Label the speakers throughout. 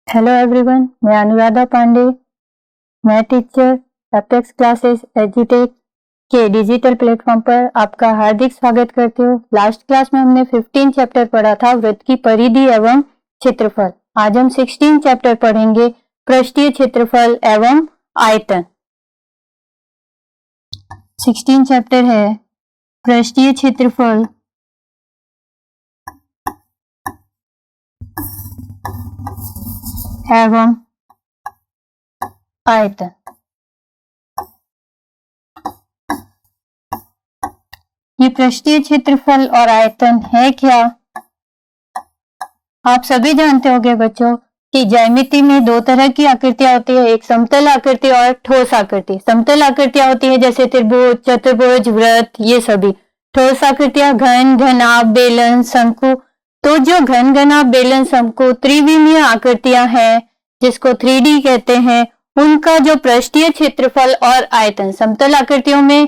Speaker 1: Hello everyone, मैं अनुराधा पांडे। मैं teacher apex classes एजुटेक के डिजिटल प्लेटफॉर्म पर आपका हार्दिक स्वागत करती हूँ। लास्ट क्लास में हमने 15 चैप्टर पढ़ा था, वृत्त की परिधि एवं क्षेत्रफल। आज हम 16 चैप्टर पढ़ेंगे, पृष्ठीय क्षेत्रफल एवं आयतन। 16 चैप्टर है पृष्ठीय क्षेत्रफल एवं आयतन। ये पृष्ठीय क्षेत्रफल और आयतन है क्या? आप सभी जानते होंगे बच्चों कि ज्यामिति में दो तरह की आकृतियां होती है, एक समतल आकृति और ठोस आकृति। समतल आकृतियां होती है जैसे त्रिभुज, चतुर्भुज, वृत्त, ये सभी। ठोस आकृतियां घन, घनाभ, बेलन, शंकु। तो जो घन, घनाभ, बेलन, शंकु त्रिविमीय आकृतियां हैं जिसको 3D कहते हैं, उनका जो पृष्ठीय क्षेत्रफल और आयतन, समतल आकृतियों में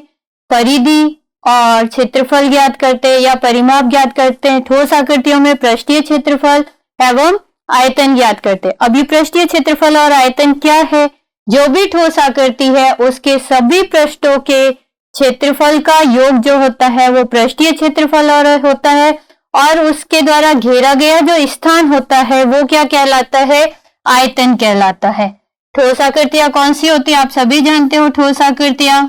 Speaker 1: परिधि और क्षेत्रफल ज्ञात करते हैं या परिमाप ज्ञात करते हैं, ठोस आकृतियों में पृष्ठीय क्षेत्रफल एवं आयतन ज्ञात करते हैं। अभी पृष्ठीय क्षेत्रफल और आयतन क्या है? जो भी ठोस आकृति है उसके सभी पृष्ठों के क्षेत्रफल का योग जो होता है वो पृष्ठीय क्षेत्रफल और होता है, और उसके द्वारा घेरा गया जो स्थान होता है वो क्या कहलाता है? आयतन कहलाता है। ठोस आकृतियां कौन सी होती है? आप सभी जानते हो ठोस आकृतियां।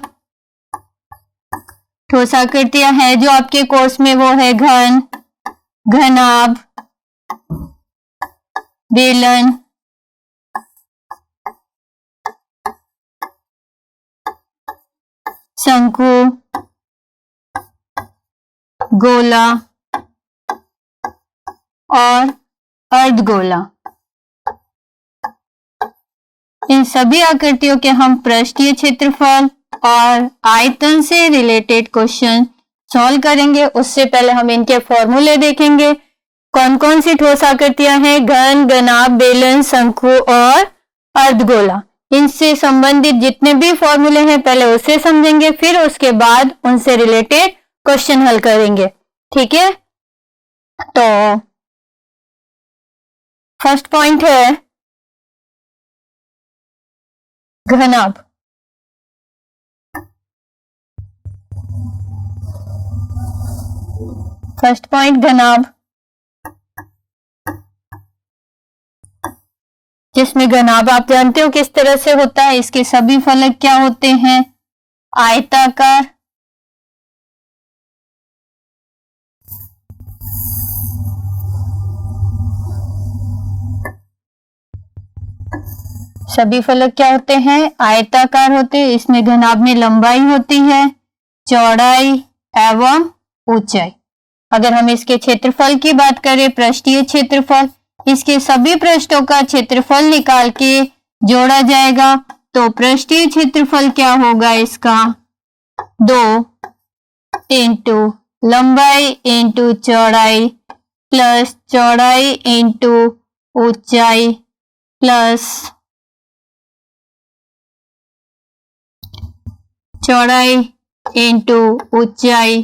Speaker 1: ठोस आकृतियां है जो आपके कोर्स में वो है घन, घनाभ, बेलन, शंकु, गोला और अर्धगोला। इन सभी आकृतियों के हम पृष्ठीय क्षेत्रफल और आयतन से रिलेटेड क्वेश्चन सॉल्व करेंगे। उससे पहले हम इनके फॉर्मूले देखेंगे। कौन कौन सी ठोस आकृतियां हैं? घन, घनाभ, बेलन, शंकु और अर्धगोला। इनसे संबंधित जितने भी फॉर्मूले हैं पहले उसे समझेंगे, फिर उसके बाद उनसे रिलेटेड क्वेश्चन हल करेंगे। ठीक है, तो फर्स्ट पॉइंट है घनाभ। फर्स्ट पॉइंट घनाभ, जिसमें घनाभ आप जानते हो किस तरह से होता है। इसके सभी फलक क्या होते हैं? आयताकार, सभी फलक क्या होते हैं? आयताकार होते हैं। इसमें घनाभ में लंबाई होती है, चौड़ाई एवं ऊंचाई। अगर हम इसके क्षेत्रफल की बात करें, पृष्ठीय क्षेत्रफल, इसके सभी पृष्ठों का क्षेत्रफल निकाल के जोड़ा जाएगा तो पृष्ठीय क्षेत्रफल क्या होगा? इसका 2 इंटू लंबाई इंटू चौड़ाई प्लस चौड़ाई इंटू ऊंचाई प्लस चौड़ाई इंटू ऊंचाई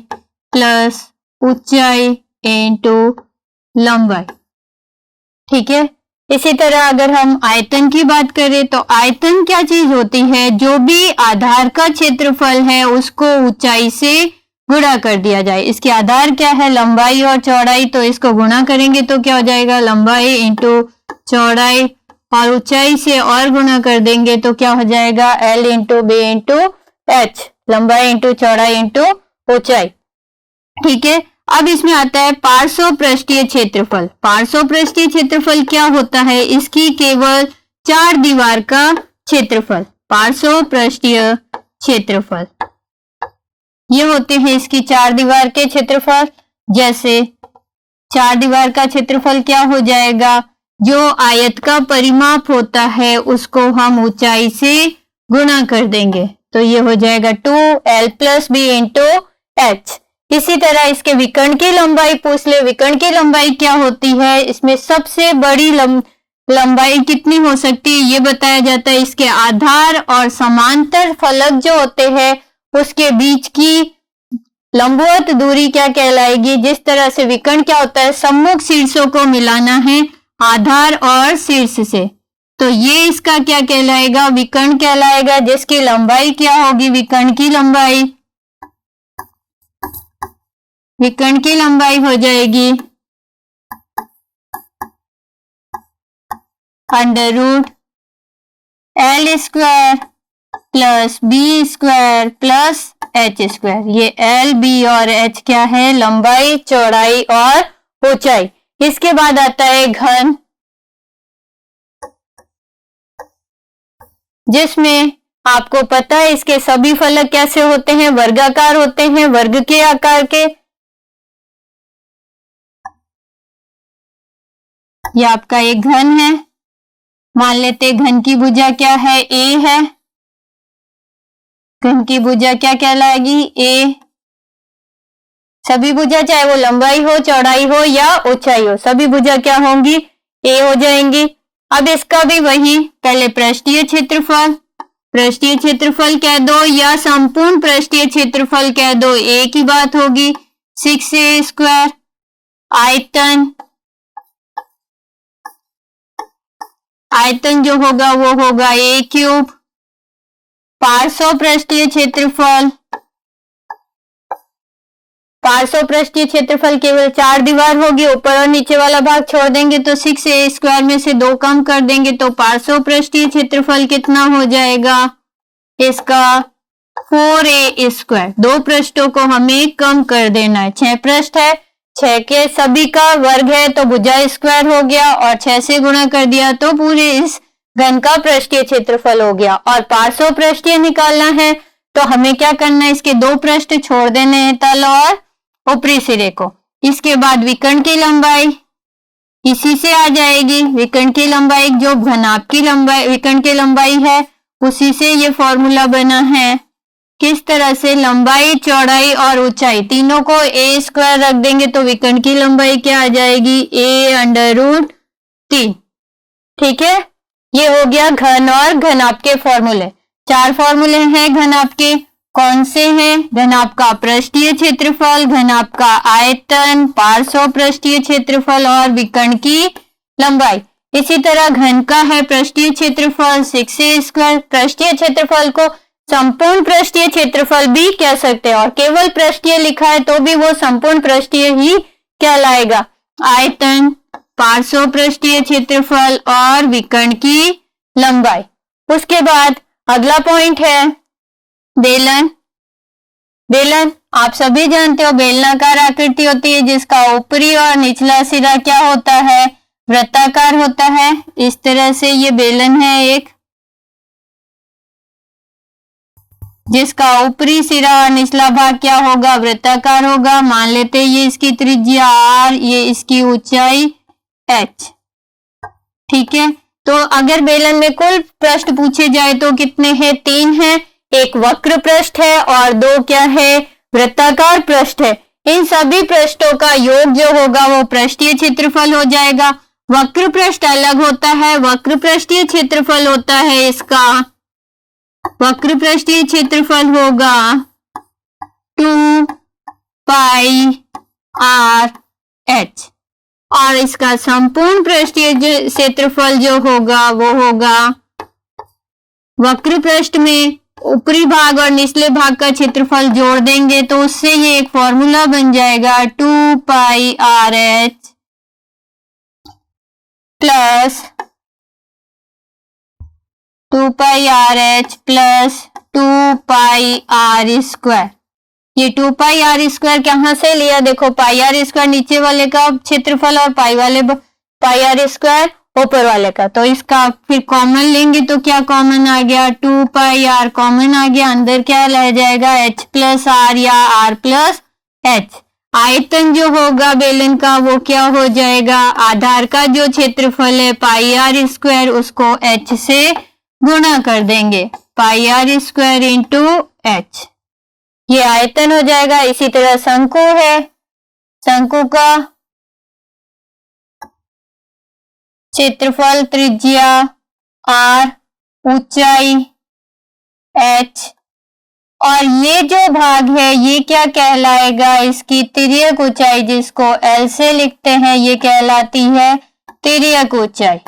Speaker 1: प्लस ऊंचाई इंटू लंबाई। ठीक है, इसी तरह अगर हम आयतन की बात करें तो आयतन क्या चीज होती है? जो भी आधार का क्षेत्रफल है उसको ऊंचाई से गुणा कर दिया जाए। इसके आधार क्या है? लंबाई और चौड़ाई, तो इसको गुणा करेंगे तो क्या हो जाएगा? लंबाई इंटू चौड़ाई, और ऊंचाई से और गुणा कर देंगे तो क्या हो जाएगा? L into B into H, लंबाई इंटू चौड़ाई इंटू ऊंचाई। ठीक है, अब इसमें आता है पार्श्व पृष्ठीय क्षेत्रफल। पार्श्व पृष्ठीय क्षेत्रफल क्या होता है? इसकी केवल 4 दीवार का क्षेत्रफल। पार्श्व पृष्ठीय क्षेत्रफल ये होते हैं इसकी 4 दीवार के क्षेत्रफल। जैसे 4 दीवार का क्षेत्रफल क्या हो जाएगा? जो आयत का परिमाप होता है उसको हम ऊंचाई से गुणा कर देंगे तो ये हो जाएगा 2L plus B into H. इसी तरह इसके विकर्ण की लंबाई पूछ ले। विकर्ण की लंबाई क्या होती है? इसमें सबसे बड़ी लंबाई कितनी हो सकती है ये बताया जाता है। इसके आधार और समांतर फलक जो होते हैं उसके बीच की लंबवत दूरी क्या कहलाएगी? जिस तरह से विकर्ण क्या होता है? सम्मुख शीर्षों को मिलाना है, आधार और शीर्ष से। तो ये इसका क्या कहलाएगा? विकर्ण कहलाएगा, जिसकी लंबाई क्या होगी? विकर्ण की लंबाई, विकर्ण की लंबाई हो जाएगी under root L square plus B square plus H square. ये एल, बी और एच क्या है? लंबाई, चौड़ाई और ऊंचाई। इसके बाद आता है घन, जिसमें आपको पता है इसके सभी फलक कैसे होते हैं? वर्गाकार होते हैं, वर्ग के आकार के। ये आपका एक घन है, मान लेते घन की भुजा क्या है? ए है। घन की भुजा क्या कहलाएगी? ए। सभी भुजा, चाहे वो लंबाई हो, चौड़ाई हो या ऊंचाई हो, सभी भुजा क्या होंगी? ए हो जाएंगी। अब इसका भी वही, पहले पृष्ठीय क्षेत्रफल, पृष्ठीय क्षेत्रफल कह दो या संपूर्ण पृष्ठीय क्षेत्रफल कह दो, एक ही बात होगी। 6a square. आयतन, आयतन जो होगा वो होगा a क्यूब। पार्श्व पृष्ठीय क्षेत्रफल, पार्श्व पृष्ठीय क्षेत्रफल केवल 4 दीवार होगी, ऊपर और नीचे वाला भाग छोड़ देंगे तो 6a स्क्वायर में से 2 कम कर देंगे तो पार्श्व पृष्ठीय क्षेत्रफल कितना हो जाएगा? इसका 4a स्क्वायर। 2 पृष्ठों को हमें कम कर देना है। 6 पृष्ठ है, 6 के सभी का वर्ग है तो भुजा स्क्वायर हो गया, और 6 से गुणा कर दिया तो पूरे इस घन का पृष्ठीय क्षेत्रफल हो गया। और पार्श्व पृष्ठीय निकालना है तो हमें क्या करना है? इसके 2 पृष्ठ छोड़ देने हैं, तल और ऊपरी सिरे को। इसके बाद विकर्ण की लंबाई इसी से आ जाएगी। विकर्ण की लंबाई जो घनाभ की लंबाई, विकर्ण की लंबाई है, उसी से ये फॉर्मूला बना है। किस तरह से? लंबाई, चौड़ाई और ऊंचाई तीनों को a स्क्वायर रख देंगे तो विकर्ण की लंबाई क्या आ जाएगी? a under root 3। ठीक है, ये हो गया घन और घनाभ के फॉर्मूले। 4 फॉर्मूले हैं घनाभ के। कौन से हैं? घनाभ का पृष्ठीय क्षेत्रफल, घनाभ का आयतन, पार्श्व पृष्ठीय क्षेत्रफल और विकर्ण की लंबाई। इसी तरह घन का है पृष्ठीय क्षेत्रफल 6a स्क्वायर। पृष्ठीय क्षेत्रफल को संपूर्ण पृष्ठीय क्षेत्रफल भी कह सकते हैं, और केवल पृष्ठीय लिखा है तो भी वो संपूर्ण पृष्ठीय ही कहलाएगा। आयतन, पार्श्व पृष्ठीय क्षेत्रफल और विकर्ण की लंबाई। उसके बाद अगला पॉइंट है बेलन। बेलन आप सभी जानते हो बेलनाकार आकृति होती है, जिसका ऊपरी और निचला सिरा क्या होता है? वृत्ताकार होता है। इस तरह से ये बेलन है एक, जिसका ऊपरी सिरा और निचला भाग क्या होगा? वृत्ताकार होगा। मान लेते हैं ये इसकी त्रिज्या r, ये इसकी ऊंचाई h। ठीक है, तो अगर बेलन में कुल पृष्ठ पूछे जाए तो कितने हैं? 3 हैं। एक वक्र पृष्ठ है और 2 क्या है? वृत्ताकार पृष्ठ है। इन सभी पृष्ठों का योग जो होगा वो पृष्ठीय क्षेत्रफल हो जाएगा। वक्र पृष्ठ अलग होता है, वक्र पृष्ठीय क्षेत्रफल होता है इसका, वक्र पृष्ठीय क्षेत्रफल होगा 2 पाई r h, और इसका संपूर्ण पृष्ठीय क्षेत्रफल जो होगा वो होगा वक्र पृष्ठ में ऊपरी भाग और निचले भाग का क्षेत्रफल जोड़ देंगे तो उससे ये एक फॉर्मूला बन जाएगा 2 पाई r h प्लस 2 पाई r h प्लस 2 पाई r स्क्वायर। ये 2 पाई r स्क्वायर कहाँ से लिया? देखो पाई r स्क्वायर नीचे वाले का क्षेत्रफल और पाई r स्क्वायर ऊपर वाले का, तो इसका फिर कॉमन लेंगे तो क्या कॉमन आ गया? 2 पाई r कॉमन आ गया। अंदर क्या रह जाएगा? h प्लस r या r प्लस h। आयतन जो होगा बेलन का वो क्या हो जाएगा? आधार का जो क्षेत्रफल है पाई r स्क्वायर, उसको h से गुणा कर देंगे, पाई r स्क्वायर इंटू h। ये आयतन हो जाएगा। इसी तरह शंकु है, शंकु का क्षेत्रफल त्रिज्या r, ऊंचाई h, और ये जो भाग है ये क्या कहलाएगा? इसकी तिर्यक ऊंचाई जिसको L से लिखते हैं ये कहलाती है तिर्यक ऊंचाई।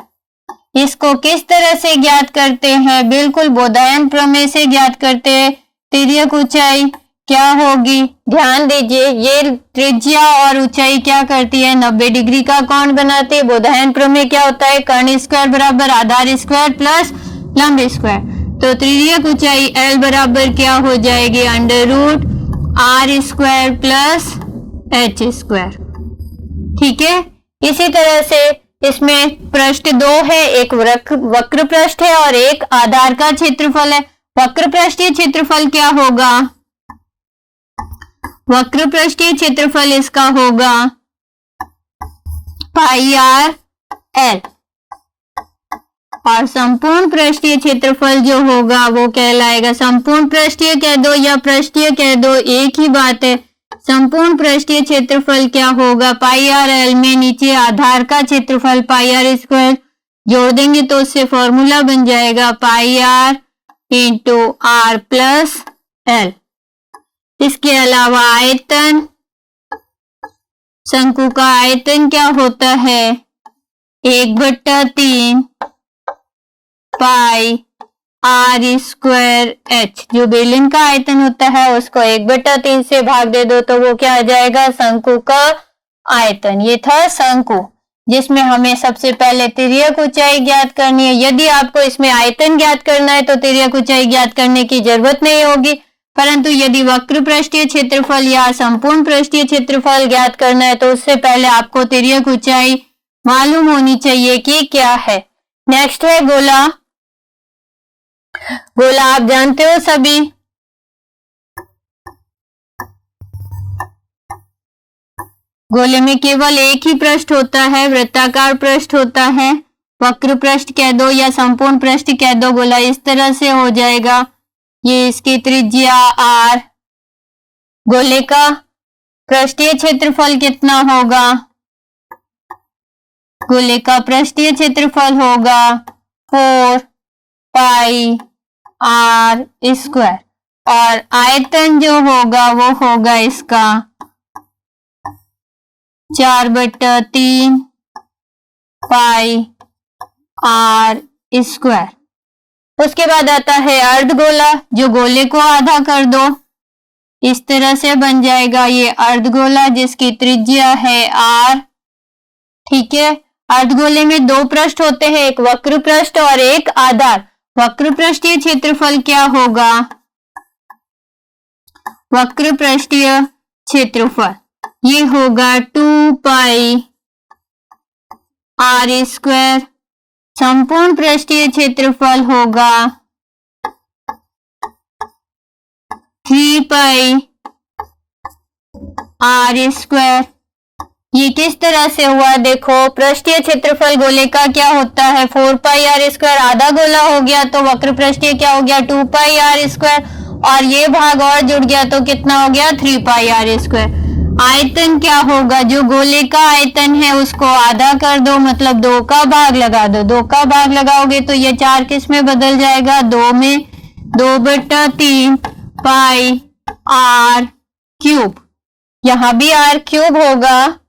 Speaker 1: इसको किस तरह से ज्ञात करते हैं? बिल्कुल बोधायन प्रमेय से ज्ञात करते हैं। तिर्यक ऊंचाई क्या होगी? ध्यान दीजिए, ये त्रिज्या और ऊंचाई क्या करती है? 90 डिग्री का कोण बनाती है। बोधायन प्रमेय क्या होता है? कर्ण स्क्वायर बराबर आधार स्क्वायर प्लस लंब स्क्वायर। तो तिर्यक ऊंचाई L बराबर क्या हो जाएगी? Under root R square plus H square. ठीक है। इसी तरह से इसमें पृष्ठ 2 है, एक वक्र पृष्ठ है और एक आधार का क्षेत्रफल है। वक्र पृष्ठीय क्षेत्रफल क्या होगा? वक्र पृष्ठीय क्षेत्रफल इसका होगा पाई आर एल, और संपूर्ण पृष्ठीय क्षेत्रफल जो होगा वो कहलाएगा, संपूर्ण पृष्ठीय कह दो या पृष्ठीय कह दो, एक ही बात है। संपूर्ण पृष्ठीय क्षेत्रफल क्या होगा? पाई आर एल में नीचे आधार का क्षेत्रफल पाई आर स्क्वायर जोड़ देंगे तो उससे फॉर्मूला बन जाएगा pi R into R plus L. इसके अलावा आयतन, शंकु का आयतन क्या होता है? 1/3 पाई आर स्क्वायर एच। जो बेलन का आयतन होता है उसको 1/3 से भाग दे दो तो वो क्या आ जाएगा? शंकु का आयतन। ये था शंकु, जिसमें हमें सबसे पहले तिर्यक ऊंचाई ज्ञात करनी है। यदि आपको इसमें आयतन ज्ञात करना है तो तिर्यक ऊंचाई ज्ञात करने की जरूरत नहीं होगी, परंतु यदि वक्र पृष्ठीय क्षेत्रफल या संपूर्ण पृष्ठीय क्षेत्रफल ज्ञात करना है तो उससे पहले आपको तिर्यक ऊंचाई मालूम होनी चाहिए कि क्या है। नेक्स्ट है गोला। गोला आप जानते हो सभी, गोले में केवल एक ही पृष्ठ होता है, वृत्ताकार पृष्ठ होता है। वक्र पृष्ठ कह दो या संपूर्ण पृष्ठ कह दो, गोला इस तरह से हो जाएगा। ये इसकी त्रिज्या r। गोले का पृष्ठीय क्षेत्रफल कितना होगा? गोले का पृष्ठीय क्षेत्रफल होगा 4 पाई आर स्क्वायर, और आयतन जो होगा वो होगा इसका 4/3 पाई आर स्क्वायर। उसके बाद आता है अर्धगोला, जो गोले को आधा कर दो, इस तरह से बन जाएगा ये अर्धगोला जिसकी त्रिज्या है r। ठीक है। अर्धगोले में दो पृष्ठ होते हैं, एक वक्र पृष्ठ और एक आधार। वक्र पृष्ठीय क्षेत्रफल क्या होगा? वक्र पृष्ठीय क्षेत्रफल ये होगा 2 पाई आर स्क्वायर। संपूर्ण पृष्ठीय क्षेत्रफल होगा 3 पाई आर स्क्वायर। ये किस तरह से हुआ? देखो, पृष्ठीय क्षेत्रफल गोले का क्या होता है? 4 पाई आर स्क्वायर। आधा गोला हो गया तो वक्र पृष्ठीय क्या हो गया? 2 पाई आर स्क्वायर, और ये भाग और जुड़ गया तो कितना हो गया? 3 पाई आर स्क्वायर। आयतन क्या होगा? जो गोले का आयतन है उसको आधा कर दो, मतलब 2 का भाग लगा दो। 2 का भाग लगाओगे तो ये 4 किस में बदल जाएगा? 2 में। 2/3 पाई आर क्यूब। यहां भी आर क्यूब होगा,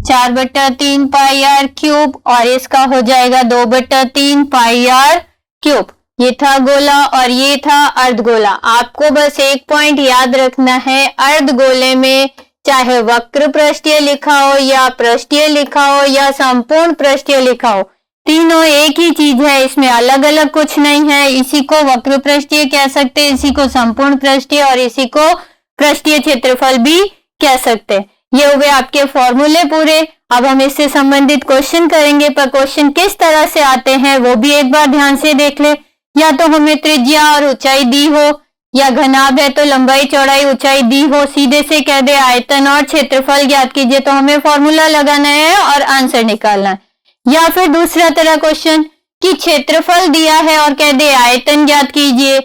Speaker 1: 4/3 पाई आर क्यूब, और इसका हो जाएगा 2/3 पाई आर क्यूब। ये था गोला और ये था अर्धगोला। आपको बस एक पॉइंट याद रखना है, अर्धगोले में चाहे वक्र पृष्ठीय लिखा हो या पृष्ठीय लिखा हो या संपूर्ण पृष्ठीय लिखा हो, तीनों एक ही चीज है, इसमें अलग अलग कुछ नहीं है। इसी को वक्र पृष्ठीय कह सकते हैं, इसी को संपूर्ण पृष्ठीय और इसी को पृष्ठीय क्षेत्रफल भी कह सकते हैं। ये हुए आपके फॉर्मूले पूरे। अब हम इससे संबंधित क्वेश्चन करेंगे, पर क्वेश्चन किस तरह से आते हैं वो भी एक बार ध्यान से देख ले। या तो हमें त्रिज्या और ऊंचाई दी हो, या घनाभ है तो लंबाई चौड़ाई ऊंचाई दी हो, सीधे से कह दे आयतन और क्षेत्रफल ज्ञात कीजिए, तो हमें फॉर्मूला लगाना है और आंसर निकालना है। या फिर दूसरा तरह क्वेश्चन कि क्षेत्रफल दिया है और कह दे आयतन ज्ञात कीजिए,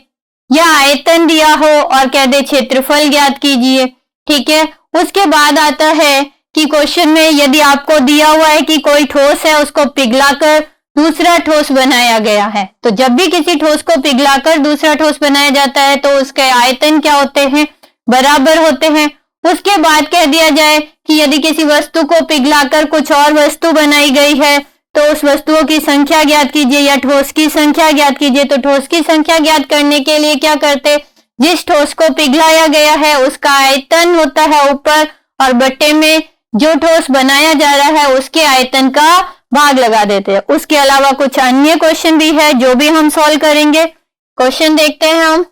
Speaker 1: या आयतन दिया हो और कह दे क्षेत्रफल ज्ञात कीजिए। ठीक है। उसके बाद आता है कि क्वेश्चन में यदि आपको दिया हुआ है कि कोई ठोस है, उसको पिघलाकर दूसरा ठोस बनाया गया है, तो जब भी किसी ठोस को पिघलाकर दूसरा ठोस बनाया जाता है तो उसके आयतन क्या होते हैं? बराबर होते हैं। उसके बाद कह दिया जाए कि यदि किसी वस्तु को पिघलाकर कुछ और वस्तु बनाई गई है तो उस वस्तुओं की संख्या ज्ञात कीजिए या ठोस की संख्या ज्ञात कीजिए। तो ठोस की संख्या ज्ञात करने के लिए क्या करते, जिस ठोस को पिघलाया गया है उसका आयतन होता है ऊपर और बट्टे में जो ठोस बनाया जा रहा है उसके आयतन का भाग लगा देते हैं। उसके अलावा कुछ अन्य क्वेश्चन भी है जो भी हम सॉल्व करेंगे। क्वेश्चन देखते हैं हम।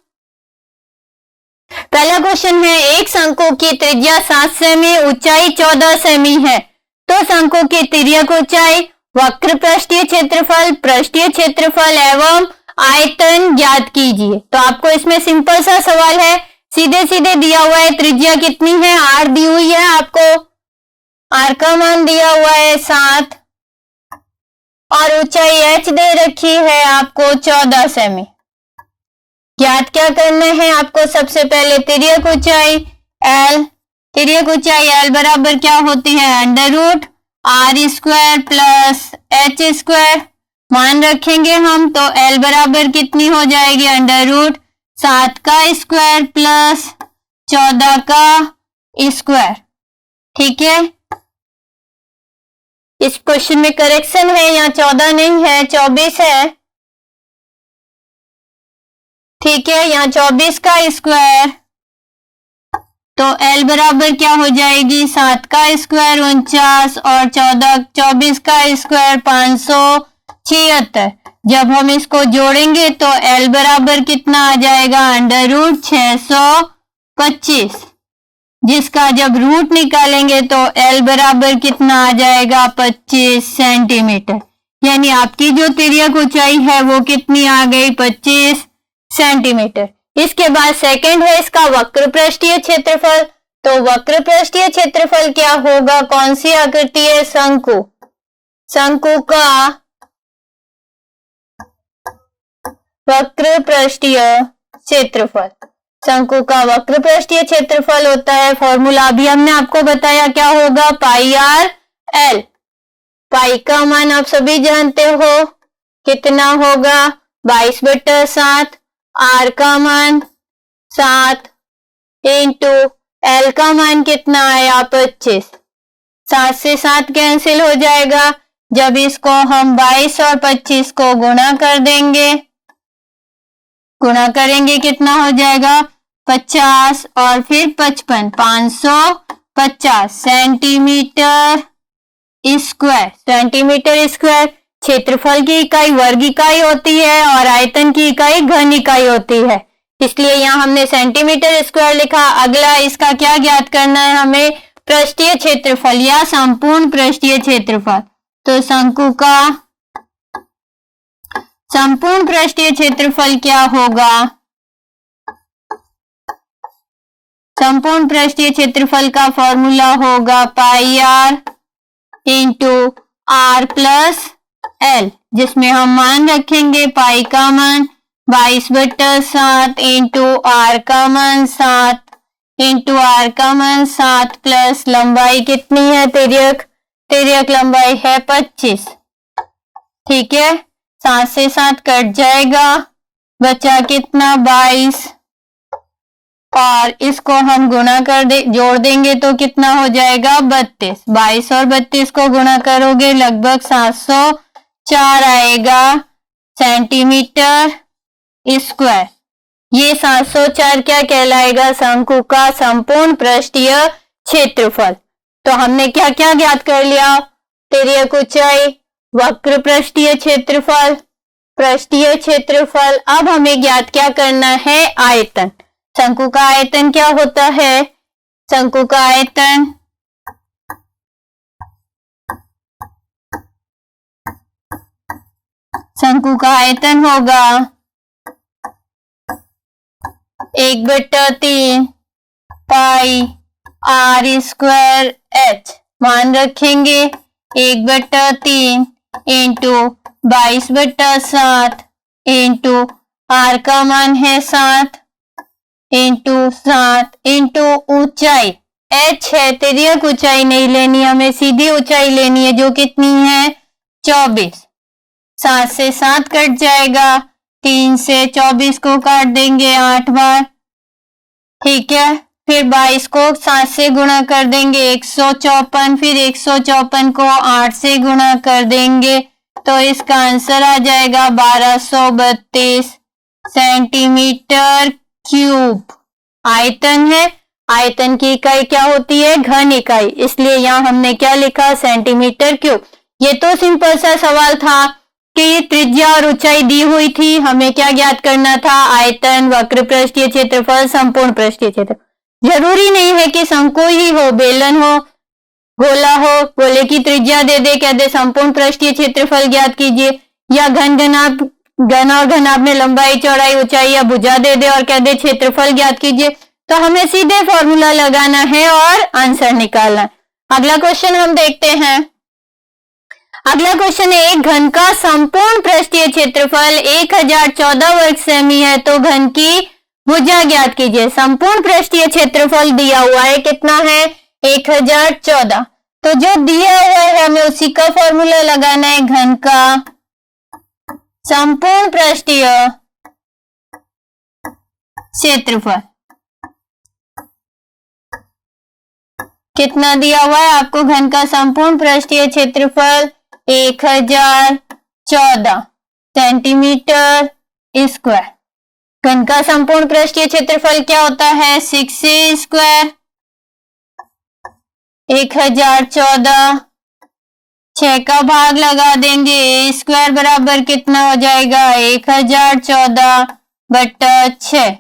Speaker 1: पहला क्वेश्चन है, एक शंकु की त्रिज्या 7 सेमी, ऊंचाई 14 सेमी है, तो शंकु की तिर्यक ऊंचाई, वक्र पृष्ठीय क्षेत्रफल एवं आयतन ज्ञात कीजिए। तो आपको इसमें सिंपल सा सवाल है, सीधे सीधे दिया हुआ है त्रिज्या कितनी है, r दी हुई है, आपको r का मान दिया हुआ है 7 और ऊंचाई h दे रखी है आपको 14 सेमी। ज्ञात क्या करना है आपको, सबसे पहले तिर्यक ऊंचाई l, तिर्यक ऊंचाई l बराबर क्या होती है, √r² प्लस h²। मान रखेंगे हम तो l बराबर कितनी हो जाएगी, √7 का स्क्वायर प्लस 14 का स्क्वायर। ठीक है, इस क्वेश्चन में करेक्शन है, यहाँ 14 नहीं है 24 है। ठीक है, यहाँ 24 का स्क्वायर, तो L बराबर क्या हो जाएगी, 7 का स्क्वायर 49 और 24 का स्क्वायर 576। जब हम इसको जोड़ेंगे तो L बराबर कितना आ जाएगा, √625, जिसका जब रूट निकालेंगे तो L बराबर कितना आ जाएगा, 25 सेंटीमीटर। यानी आपकी जो तिर्यक ऊंचाई है वो कितनी आ गई, 25 सेंटीमीटर। इसके बाद सेकंड है इसका वक्र पृष्ठीय क्षेत्रफल। तो वक्र पृष्ठीय क्षेत्रफल क्या होगा, कौन सी आकृति है, शंकु, शंकु का वक्र पृष्ठीय क्षेत्रफल, शंकु का वक्र पृष्ठीय क्षेत्रफल होता है, फॉर्मूला अभी हमने आपको बताया क्या होगा, πr_l। पाई का मान आप सभी जानते हो कितना होगा, 22/7, r का मान 7 इंटू l का मान कितना आया, 25। 7 से 7 कैंसिल हो जाएगा, जब इसको हम 22 और 25 को गुणा कर देंगे, गुणा करेंगे कितना हो जाएगा, 50 और फिर 55, 550 सेंटीमीटर स्क्वायर। सेंटीमीटर स्क्वायर क्षेत्रफल की इकाई वर्ग इकाई होती है और आयतन की इकाई घन इकाई होती है, इसलिए यहाँ हमने सेंटीमीटर स्क्वायर लिखा। अगला इसका क्या ज्ञात करना है हमें, पृष्ठीय क्षेत्रफल या संपूर्ण पृष्ठीय क्षेत्रफल। तो शंकु का संपूर्ण पृष्ठीय क्षेत्रफल क्या होगा, संपूर्ण पृष्ठीय क्षेत्रफल का फॉर्मूला होगा πr into r plus l, जिसमें हम मान रखेंगे पाई का मान 22/7 इंटू r का मान 7 इंटू r का मान 7 प्लस लंबाई कितनी है, तिर्यक लंबाई है 25। ठीक है, 7 से 7 कट जाएगा, बचा कितना, 22 और इसको हम गुणा कर जोड़ देंगे तो कितना हो जाएगा, 32। 22 और 32 को गुणा करोगे लगभग 704 आएगा सेंटीमीटर स्क्वायर। ये 704 क्या कहलाएगा, शंकु का संपूर्ण पृष्ठीय क्षेत्रफल। तो हमने क्या क्या ज्ञात कर लिया, तिर्यक ऊंचाई, वक्र पृष्ठीय क्षेत्रफल, पृष्ठीय क्षेत्रफल। अब हमें ज्ञात क्या करना है, आयतन। शंकु का आयतन क्या होता है, शंकु का आयतन होगा 1/3 पाई r² h। मान रखेंगे 1/3 इंटू 22/7 इंटू r का मान है 7 इंटू 7 इंटू ऊंचाई h है, तिर्यक ऊंचाई नहीं लेनी, हमें सीधी ऊंचाई लेनी है जो कितनी है, 24। 7 से 7 कट जाएगा, 3 से 24 को काट देंगे 8 बार। ठीक है, फिर 22 को 7 से गुणा कर देंगे 154, फिर 154 को 8 से गुणा कर देंगे तो इसका आंसर आ जाएगा 1232 सेंटीमीटर क्यूब। आयतन है, आयतन की इकाई क्या होती है? घन इकाई, इसलिए यहाँ हमने क्या लिखा? Centimetre cube. ये तो सिंपल सा सवाल था कि त्रिज्या और ऊंचाई दी हुई थी, हमें क्या ज्ञात करना था? आयतन, वक्र पृष्ठीय क्षेत्रफल, संपूर्ण पृष्ठीय क्षेत्रफल। जरूरी नहीं है कि शंकु ही हो, बेलन हो, गोला हो, गोले की त्रिज्या दे दे, कह दे संपूर्ण पृष्ठीय क्षेत्रफल ज्ञात कीजिए, या घन और घनाभ में लंबाई, चौड़ाई, ऊंचाई या भुजा दे दे और कह दे क्षेत्रफल ज्ञात कीजिए, तो हमें सीधे फॉर्मूला लगाना है और आंसर निकालना है। अगला क्वेश्चन हम देखते हैं। अगला क्वेश्चन है, एक घन का संपूर्ण पृष्ठीय क्षेत्रफल 1014 वर्ग सेमी है, तो घन की भुजा ज्ञात कीजिए। संपूर्ण पृष्ठीय क्षेत्रफल दिया हुआ है, कितना है? 1014। तो जो दिया हुआ है हमें उसी का फॉर्मूला लगाना है। घन का संपूर्ण पृष्ठीय क्षेत्रफल कितना दिया हुआ है आपको? घन का संपूर्ण पृष्ठीय क्षेत्रफल 1014 सेंटीमीटर स्क्वायर। घन का संपूर्ण पृष्ठीय क्षेत्रफल क्या होता है? 6a square. 1014 6 का भाग लगा देंगे, a स्क्वायर बराबर कितना हो जाएगा? 1014/6।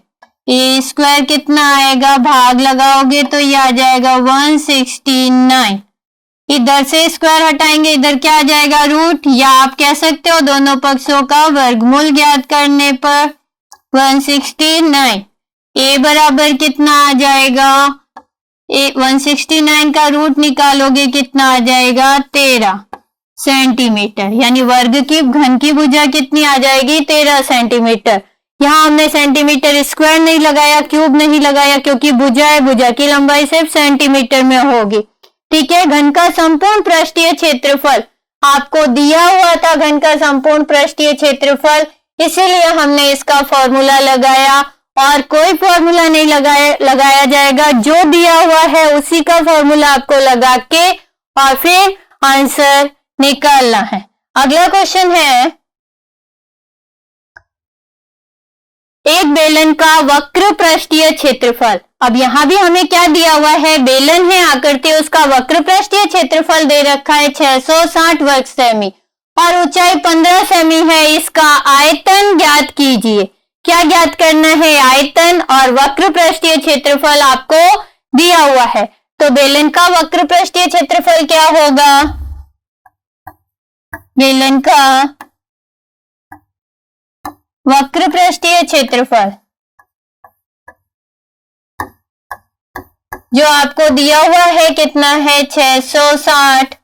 Speaker 1: ए स्क्वायर कितना आएगा? भाग लगाओगे तो ये आ जाएगा 169। इधर से स्क्वायर हटाएंगे, इधर क्या आ जाएगा? रूट, या आप कह सकते हो दोनों पक्षों का वर्गमूल ज्ञात करने पर 169। ए बराबर कितना आ जाएगा? 169 का रूट निकालोगे कितना आ जाएगा? 13 सेंटीमीटर, यानी वर्ग की घन की भुजा कितनी आ जाएगी? 13 सेंटीमीटर। यहाँ हमने सेंटीमीटर स्क्वायर नहीं लगाया, क्यूब नहीं लगाया, क्योंकि भुजा है, भुजा की लंबाई सिर्फ सेंटीमीटर में होगी। ठीक है, घन का संपूर्ण पृष्ठीय क्षेत्रफल आपको दिया हुआ था, घन का संपूर्ण पृष्ठीय क्षेत्रफल, इसीलिए हमने इसका फॉर्मूला लगाया, और कोई फॉर्मूला नहीं लगाया जाएगा, जो दिया हुआ है उसी का फॉर्मूला आपको लगा के और फिर आंसर निकालना है। अगला क्वेश्चन है, एक बेलन का वक्र पृष्ठीय क्षेत्रफल। अब यहां भी हमें क्या दिया हुआ है? बेलन है, आकृति, उसका वक्र पृष्ठीय क्षेत्रफल दे रखा है 660 वर्ग सेमी और ऊंचाई 15 सेमी है। इसका आयतन ज्ञात कीजिए। क्या ज्ञात करना है? आयतन और वक्र पृष्ठीय क्षेत्रफल आपको दिया हुआ है। तो बेलन का वक्र पृष्ठीय क्षेत्रफल क्या होगा? बेलन का वक्र पृष्ठीय क्षेत्रफल जो आपको दिया हुआ है कितना है? 660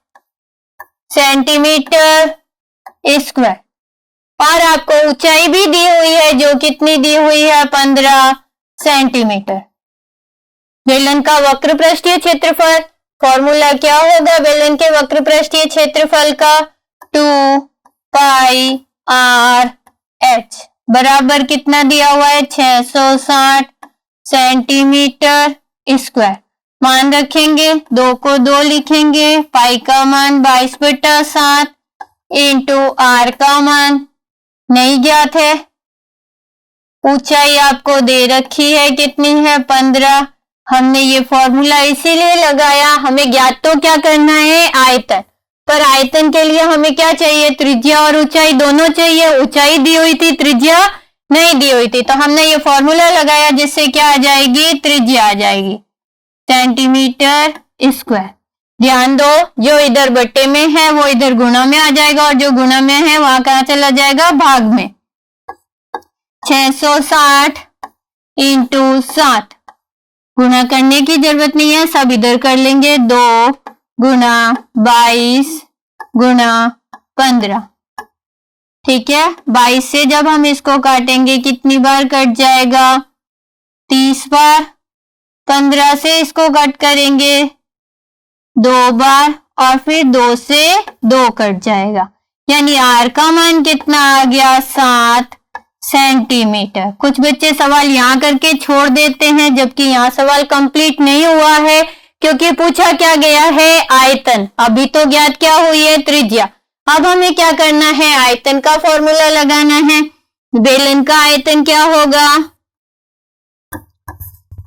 Speaker 1: सेंटीमीटर स्क्वायर, और आपको ऊंचाई भी दी हुई है, जो कितनी दी हुई है? 15 सेंटीमीटर। बेलन का वक्र पृष्ठीय क्षेत्रफल फॉर्मूला क्या होगा? बेलन के वक्र पृष्ठीय क्षेत्रफल का 2πr/h बराबर कितना दिया हुआ है? 660 सेंटीमीटर स्क्वायर। मान रखेंगे, 2 को 2 लिखेंगे, पाई का मान 22/7 इंटू आर का मान नहीं ज्ञात है। ऊंचाई आपको दे रखी है, कितनी है? 15। हमने ये फॉर्मूला इसीलिए लगाया, हमें ज्ञात तो क्या करना है? आयतन। पर आयतन के लिए हमें क्या चाहिए? त्रिज्या और ऊंचाई दोनों चाहिए। ऊंचाई दी हुई थी, त्रिज्या नहीं दी हुई थी, तो हमने ये फॉर्मूला लगाया जिससे क्या आ जाएगी? त्रिज्या आ जाएगी सेंटीमीटर स्क्वायर। ध्यान दो, जो इधर बट्टे में है वो इधर गुणा में आ जाएगा, और जो गुणा में है वहां कहां चला जाएगा? भाग में। 660 इंटू 7, गुणा करने की जरूरत नहीं है, सब इधर कर लेंगे। 2 गुणा 22 गुणा 15। ठीक है, 22 से जब हम इसको काटेंगे कितनी बार कट जाएगा? 30 बार। 15 से इसको कट करेंगे 2 बार, और फिर 2 से 2 कट जाएगा, यानी आर का मान कितना आ गया? 7 सेंटीमीटर। कुछ बच्चे सवाल यहाँ करके छोड़ देते हैं, जबकि यहाँ सवाल कंप्लीट नहीं हुआ है, क्योंकि पूछा क्या गया है आयतन। अभी तो ज्ञात क्या हुई है त्रिज्या। अब हमें क्या करना है, आयतन का फॉर्मूला लगाना है। बेलन का आयतन क्या होगा,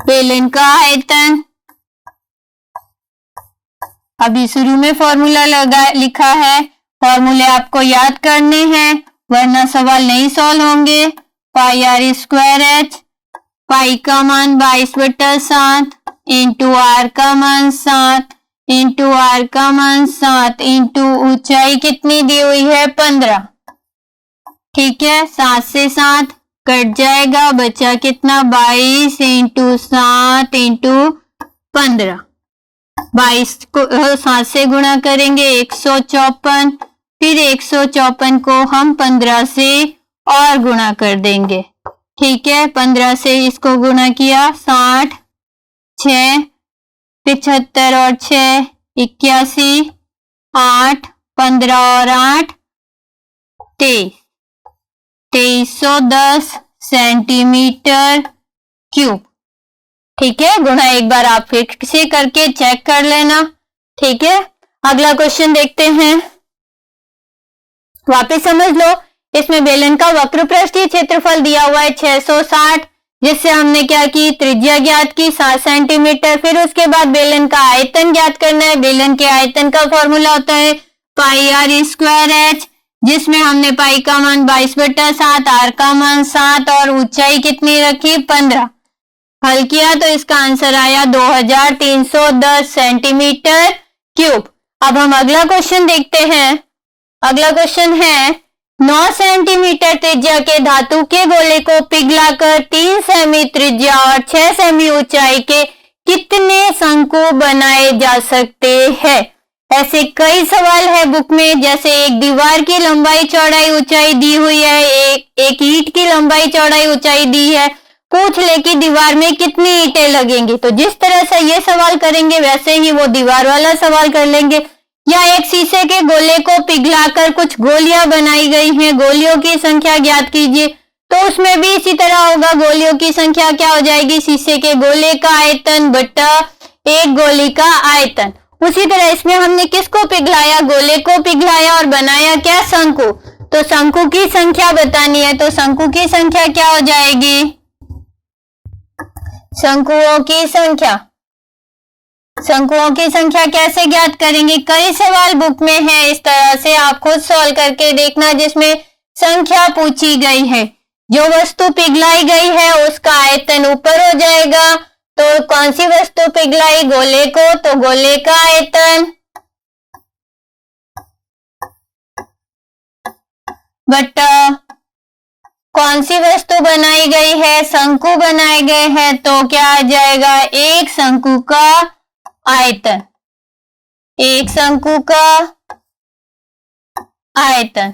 Speaker 1: बेलन का आयतन, अभी शुरू में फॉर्मूला लिखा है, फॉर्मूले आपको याद करने हैं वरना सवाल नहीं सॉल्व होंगे। पाई आर स्क्वायर एच, पाई का मान 22/7 इंटू आर का मान 7 इंटू आर का मान 7 इंटू ऊंचाई कितनी दी हुई है 15। ठीक है, 7 से 7 कट जाएगा, बचा कितना 22 इंटू 7 इंटू 15। 22 को 7 से गुणा करेंगे 154, फिर 154 को हम 15 से और गुणा कर देंगे। ठीक है, 15 से इसको गुणा किया 60, 6 75 और 6 81, 8 15 और 8 23, 2310 सेंटीमीटर क्यूब। ठीक है, गुणा एक बार आप फिर से करके चेक कर लेना। ठीक है, अगला क्वेश्चन देखते हैं। वापस समझ लो, इसमें बेलन का वक्र पृष्ठीय क्षेत्रफल दिया हुआ है 660, जिससे हमने क्या की, त्रिज्या ज्ञात की 7 सेंटीमीटर। फिर उसके बाद बेलन का आयतन ज्ञात करना है। बेलन के आयतन का फॉर्मूला होता है पाई आर स्क्वायर एच, जिसमें हमने पाई का मान 22/7, आर का मान 7 और ऊंचाई कितनी रखी 15। हल किया तो इसका आंसर आया 2310 सेंटीमीटर क्यूब। अब हम अगला क्वेश्चन देखते हैं। अगला क्वेश्चन है 9 सेंटीमीटर त्रिज्या के धातु के गोले को पिघलाकर 3 सेमी त्रिज्या और 6 सेमी ऊंचाई के कितने शंकु बनाए जा सकते हैं। ऐसे कई सवाल है बुक में, जैसे एक दीवार की लंबाई चौड़ाई ऊंचाई दी हुई है, एक ईंट की लंबाई चौड़ाई ऊंचाई दी है, पूछ ले कि दीवार में कितनी ईंटें लगेंगी। तो जिस तरह से ये सवाल करेंगे वैसे ही वो दीवार वाला सवाल कर लेंगे। या एक शीशे के गोले को पिघलाकर कुछ गोलियां बनाई गई हैं, गोलियों की संख्या ज्ञात कीजिए। तो उसमें भी इसी तरह होगा, गोलियों की संख्या क्या हो जाएगी, शीशे के गोले का आयतन बटा एक गोली का आयतन। उसी तरह इसमें हमने किसको पिघलाया, गोले को पिघलाया और बनाया क्या, शंकु। तो शंकु की संख्या बतानी है, तो शंकु की संख्या क्या हो जाएगी, शंकुओं की संख्या। शंकुओं की संख्या कैसे ज्ञात करेंगे, कई सवाल बुक में है, इस तरह से आप खुद सॉल्व करके देखना जिसमें संख्या पूछी गई है। जो वस्तु पिघलाई गई है उसका आयतन ऊपर हो जाएगा। तो कौन सी वस्तु पिघलाई, गोले को, तो गोले का आयतन बटा कौन सी वस्तु बनाई गई है, शंकु बनाए गए हैं, तो क्या आ जाएगा, एक शंकु का आयतन, एक शंकु का आयतन।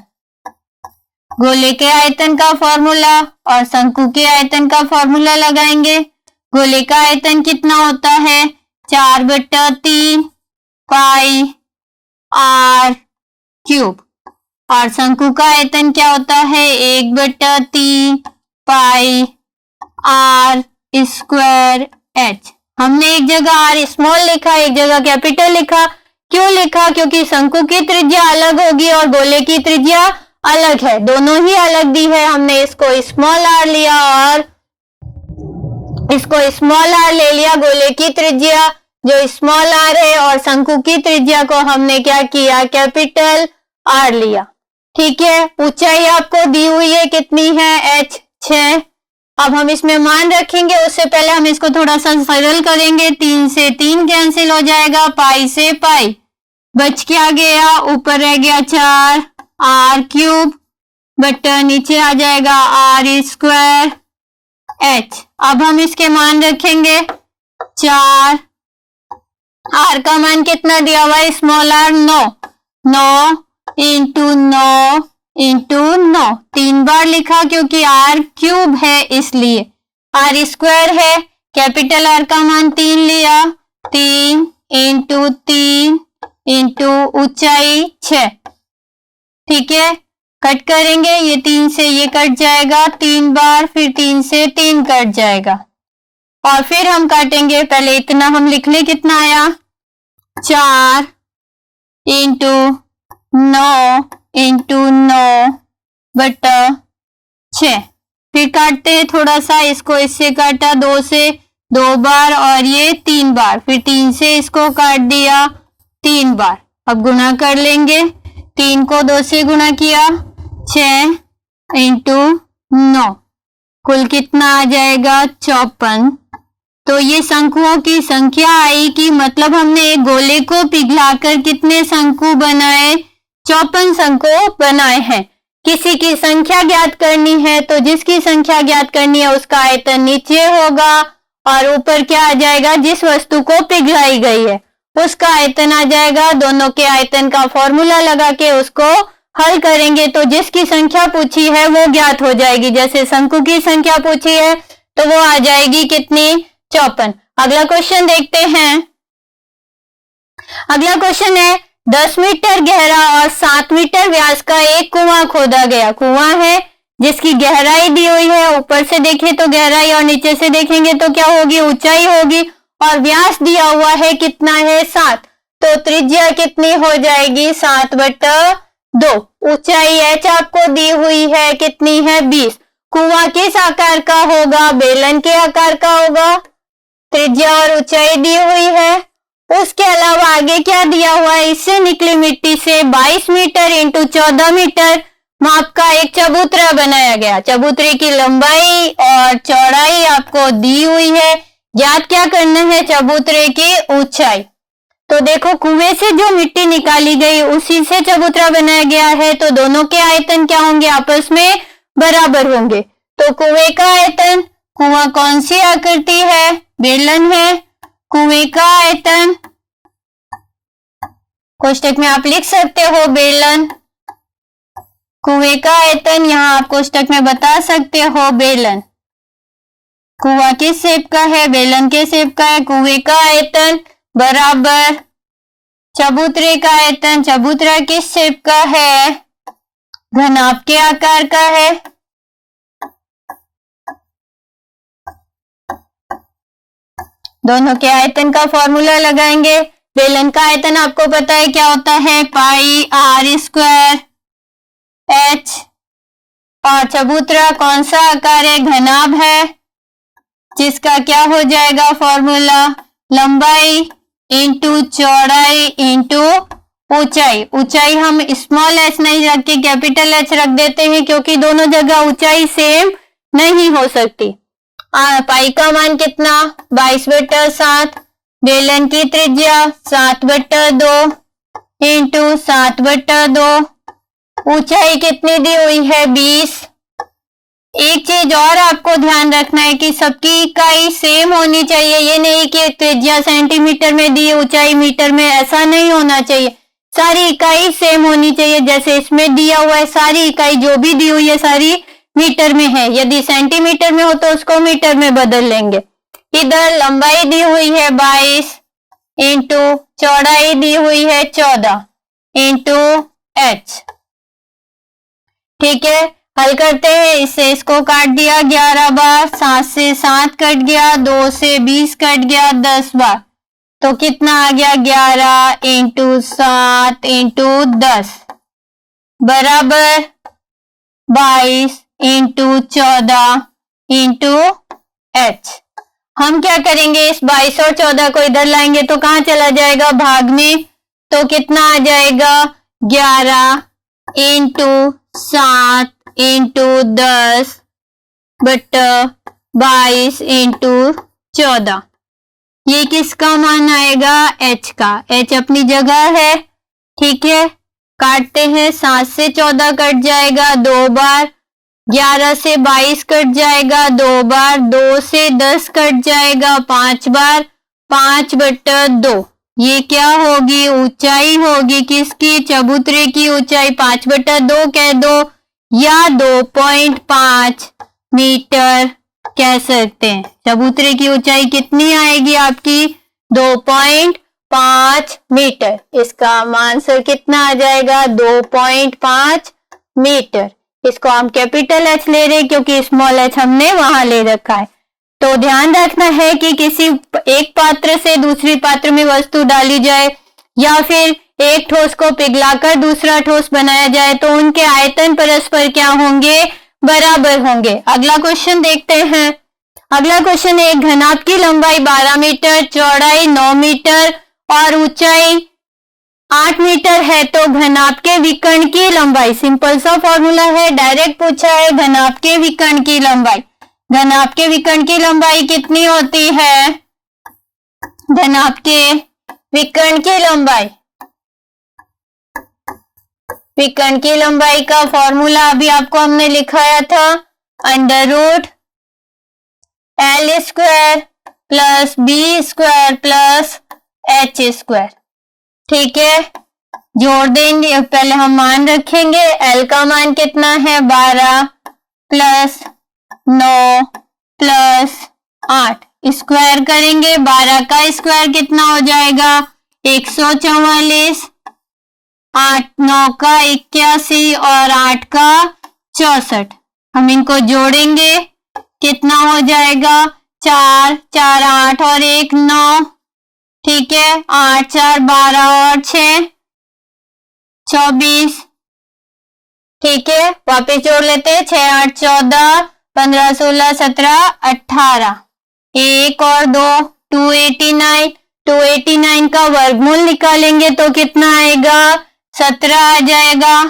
Speaker 1: गोले के आयतन का फॉर्मूला और शंकु के आयतन का फॉर्मूला लगाएंगे। गोले का आयतन कितना होता है, 4/3 पाई आर क्यूब, और शंकु का आयतन क्या होता है, 1/3 पाई आर स्क्वायर एच। हमने एक जगह आर स्मॉल लिखा, एक जगह कैपिटल लिखा। क्यों लिखा, क्योंकि शंकु की त्रिज्या अलग होगी और गोले की त्रिज्या अलग है, दोनों ही अलग दी है। हमने इसको स्मॉल आर लिया और इसको स्मॉल आर ले लिया, गोले की त्रिज्या जो स्मॉल आर है, और शंकु की त्रिज्या को हमने क्या किया, कैपिटल आर लिया। ठीक है, ऊंचाई आपको दी हुई है, कितनी है, h 6। अब हम इसमें मान रखेंगे, उससे पहले हम इसको थोड़ा सा सरल करेंगे। 3 से 3 कैंसिल हो जाएगा, पाई से पाई बच क्या गया, ऊपर रह गया 4 आर क्यूब बटा नीचे आ जाएगा आर स्क्वायर एच। अब हम इसके मान रखेंगे 4, आर का मान कितना दिया हुआ है, स्मॉल आर 9 इंटू 9 इंटू 9, 3 बार लिखा क्योंकि आर क्यूब है इसलिए। आर स्क्वायर है, कैपिटल आर का मान 3 लिया, 3 इंटू 3 इंटू ऊंचाई 6। ठीक है, कट करेंगे, ये 3 से ये कट जाएगा 3 बार, फिर 3 से 3 कट जाएगा और फिर हम काटेंगे। पहले इतना हम लिख लें, कितना आया 4 इंटू 9 इंटू 9 बटा 6। फिर काटते हैं थोड़ा सा, इसको इससे काटा 2 से 2 बार और ये 3 बार, फिर 3 से इसको काट दिया 3 बार। अब गुणा कर लेंगे, 3 को 2 से गुणा किया 6 इंटू 9, कुल कितना आ जाएगा 54। तो ये शंकुओं की संख्या आई कि मतलब हमने एक गोले को पिघलाकर कितने शंकु बनाए, 54 शंकु बनाए हैं। किसी की संख्या ज्ञात करनी है तो जिसकी संख्या ज्ञात करनी है उसका आयतन नीचे होगा और ऊपर क्या आ जाएगा, जिस वस्तु को पिघलाई गई है उसका आयतन आ जाएगा। दोनों के आयतन का फॉर्मूला लगा के उसको हल करेंगे तो जिसकी संख्या पूछी है वो ज्ञात हो जाएगी। जैसे शंकु की संख्या पूछी है तो वो आ जाएगी कितनी, 54। अगला क्वेश्चन देखते हैं। अगला क्वेश्चन है 10 मीटर गहरा और 7 मीटर व्यास का एक कुआं खोदा गया। कुआं है जिसकी गहराई दी हुई है, ऊपर से देखें तो गहराई और नीचे से देखेंगे तो क्या होगी, ऊंचाई होगी, और व्यास दिया हुआ है कितना है 7, तो त्रिज्या कितनी हो जाएगी 7/2। ऊंचाई h आपको दी हुई है कितनी है 20। कुआं किस आकार का होगा, बेलन के आकार का होगा। त्रिज्या और ऊंचाई दी हुई है। उसके अलावा आगे क्या दिया हुआ है, इससे निकली मिट्टी से 22 मीटर इंटू 14 मीटर माप का एक चबूतरा बनाया गया। चबूतरे की लंबाई और चौड़ाई आपको दी हुई है। ज्ञात क्या करना है, चबूतरे की ऊंचाई। तो देखो कुएं से जो मिट्टी निकाली गई उसी से चबूतरा बनाया गया है, तो दोनों के आयतन क्या होंगे, आपस में बराबर होंगे। तो कुएं का आयतन, कुआं कौन सी आकृति है, बेलन है। कुएं का आयतन कोष्टक में आप लिख सकते हो बेलन। कुएं का आयतन यहाँ आप कोष्टक में बता सकते हो बेलन। कुआं किस शेप का है, बेलन के शेप का है। कुएं का आयतन बराबर चबूतरे का आयतन। चबूतरा किस शेप का है, घनाभ के आकार का है। दोनों के आयतन का फॉर्मूला लगाएंगे। बेलन का आयतन आपको पता है क्या होता है, पाई r² h, और चबूतरा कौन सा आकार है, घनाभ है, जिसका क्या हो जाएगा फॉर्मूला, लंबाई इंटू चौड़ाई इंटू ऊंचाई। ऊंचाई हम स्मॉल h नहीं रख के कैपिटल H रख देते हैं क्योंकि दोनों जगह ऊंचाई सेम नहीं हो सकती। पाई का मान कितना 22/7, बेलन की त्रिज्या 7/2 इंटू 7/2, ऊंचाई कितनी दी हुई है 20। एक चीज और आपको ध्यान रखना है कि सबकी इकाई सेम होनी चाहिए। ये नहीं कि त्रिज्या सेंटीमीटर में दी, ऊंचाई मीटर में, ऐसा नहीं होना चाहिए। सारी इकाई सेम होनी चाहिए। जैसे इसमें दिया हुआ है सारी इकाई जो भी दी हुई है सारी मीटर में है, यदि सेंटीमीटर में हो तो उसको मीटर में बदल लेंगे। इधर लंबाई दी हुई है 22 इंटू चौड़ाई दी हुई है 14 इंटू h। ठीक है, हल करते हैं। इससे इसको काट दिया 11 बार, 7 से 7 कट गया, 2 से 20 कट गया 10 बार, तो कितना आ गया 11 इंटू 7 इंटू 10 बराबर 22 इंटू 14 इंटू h। हम क्या करेंगे, इस 22 और 14 को इधर लाएंगे तो कहां चला जाएगा, भाग में, तो कितना आ जाएगा 11 इंटू 7 इंटू 10 बटा 22 इंटू 14। ये किसका मान आएगा, h का। h अपनी जगह है। ठीक है, काटते हैं। 7 से 14 कट जाएगा 2 बार, 11 से 22 कट जाएगा 2 बार, 2 से 10 कट जाएगा 5 बार, 5/2। ये क्या होगी, ऊंचाई होगी किसकी, चबूतरे की ऊंचाई 5/2 कह दो या 2.5 मीटर कह सकते हैं। चबूतरे की ऊंचाई कितनी आएगी आपकी 2.5 मीटर। इसका आंसर कितना आ जाएगा 2.5 मीटर। इसको हम कैपिटल एच ले रहे हैं क्योंकि स्मॉल एच हमने वहां ले रखा है। तो ध्यान रखना है कि किसी एक पात्र से दूसरी पात्र में वस्तु डाली जाए या फिर एक ठोस को पिघलाकर दूसरा ठोस बनाया जाए तो उनके आयतन परस्पर क्या होंगे, बराबर होंगे। अगला क्वेश्चन देखते हैं। अगला क्वेश्चन है, एक घनाभ की लंबाई 12 मीटर, चौड़ाई 9 मीटर और ऊंचाई 8 मीटर है तो घनाभ के विकर्ण की लंबाई, सिंपल सा फॉर्मूला है, डायरेक्ट पूछा है। घनाभ के विकर्ण की लंबाई, घनाभ के विकर्ण की लंबाई कितनी होती है? घनाभ के विकर्ण की लंबाई, विकर्ण की लंबाई का फॉर्मूला अभी आपको हमने लिखाया था, under root L square plus B square plus H square. ठीक है, जोड़ देंगे, पहले हम मान रखेंगे। एल का मान कितना है? 12 प्लस 9 प्लस 8, स्क्वायर करेंगे। 12 का स्क्वायर कितना हो जाएगा? 144, 8 9 का 81 और 8 का 64। हम इनको जोड़ेंगे, कितना हो जाएगा? 4 4 8 और 1 9। ठीक है, 8 4 12 और 6 24। ठीक है, वापस जोड़ लेते हैं। 6 8 14, 15 16 17 18, 1 और 2 289। 289 का वर्गमूल निकालेंगे तो कितना आएगा? 17 आ जाएगा।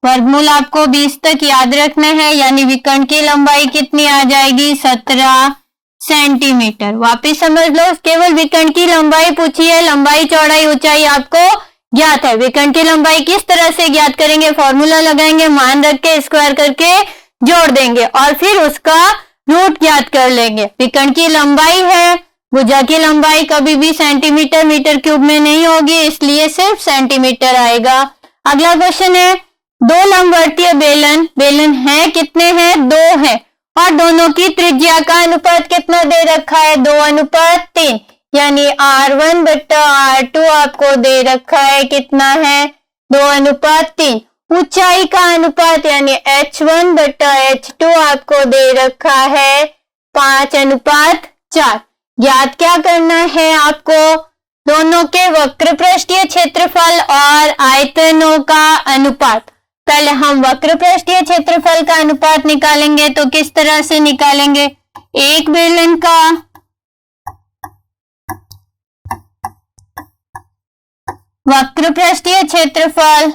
Speaker 1: वर्गमूल आपको 20 तक याद रखना है, यानी विकर्ण की लंबाई कितनी आ जाएगी? 17 सेंटीमीटर। वापिस समझ लो, केवल विकर्ण की लंबाई पूछी है, लंबाई चौड़ाई ऊंचाई आपको ज्ञात है। विकर्ण की लंबाई किस तरह से ज्ञात करेंगे? फॉर्मूला लगाएंगे, मान रख के स्क्वायर करके जोड़ देंगे और फिर उसका रूट ज्ञात कर लेंगे। विकर्ण की लंबाई है, भुजा की लंबाई कभी भी सेंटीमीटर मीटर क्यूब में नहीं होगी, इसलिए सिर्फ सेंटीमीटर आएगा। अगला क्वेश्चन है, दो लंबवर्तीय बेलन, बेलन है कितने हैं? 2 है और दोनों की त्रिज्या का अनुपात कितना दे रखा है? 2:3, यानी R1 बट्टा R2 आपको दे रखा है, कितना है? 2:3। ऊंचाई का अनुपात यानी H1 बट्टा H2 आपको दे रखा है 5:4। याद क्या करना है आपको? दोनों के वक्र पृष्ठीय क्षेत्रफल और आयतनों का अनुपात। पहले हम वक्र पृष्ठीय क्षेत्रफल का अनुपात निकालेंगे, तो किस तरह से निकालेंगे? एक बेलन का वक्र पृष्ठीय क्षेत्रफल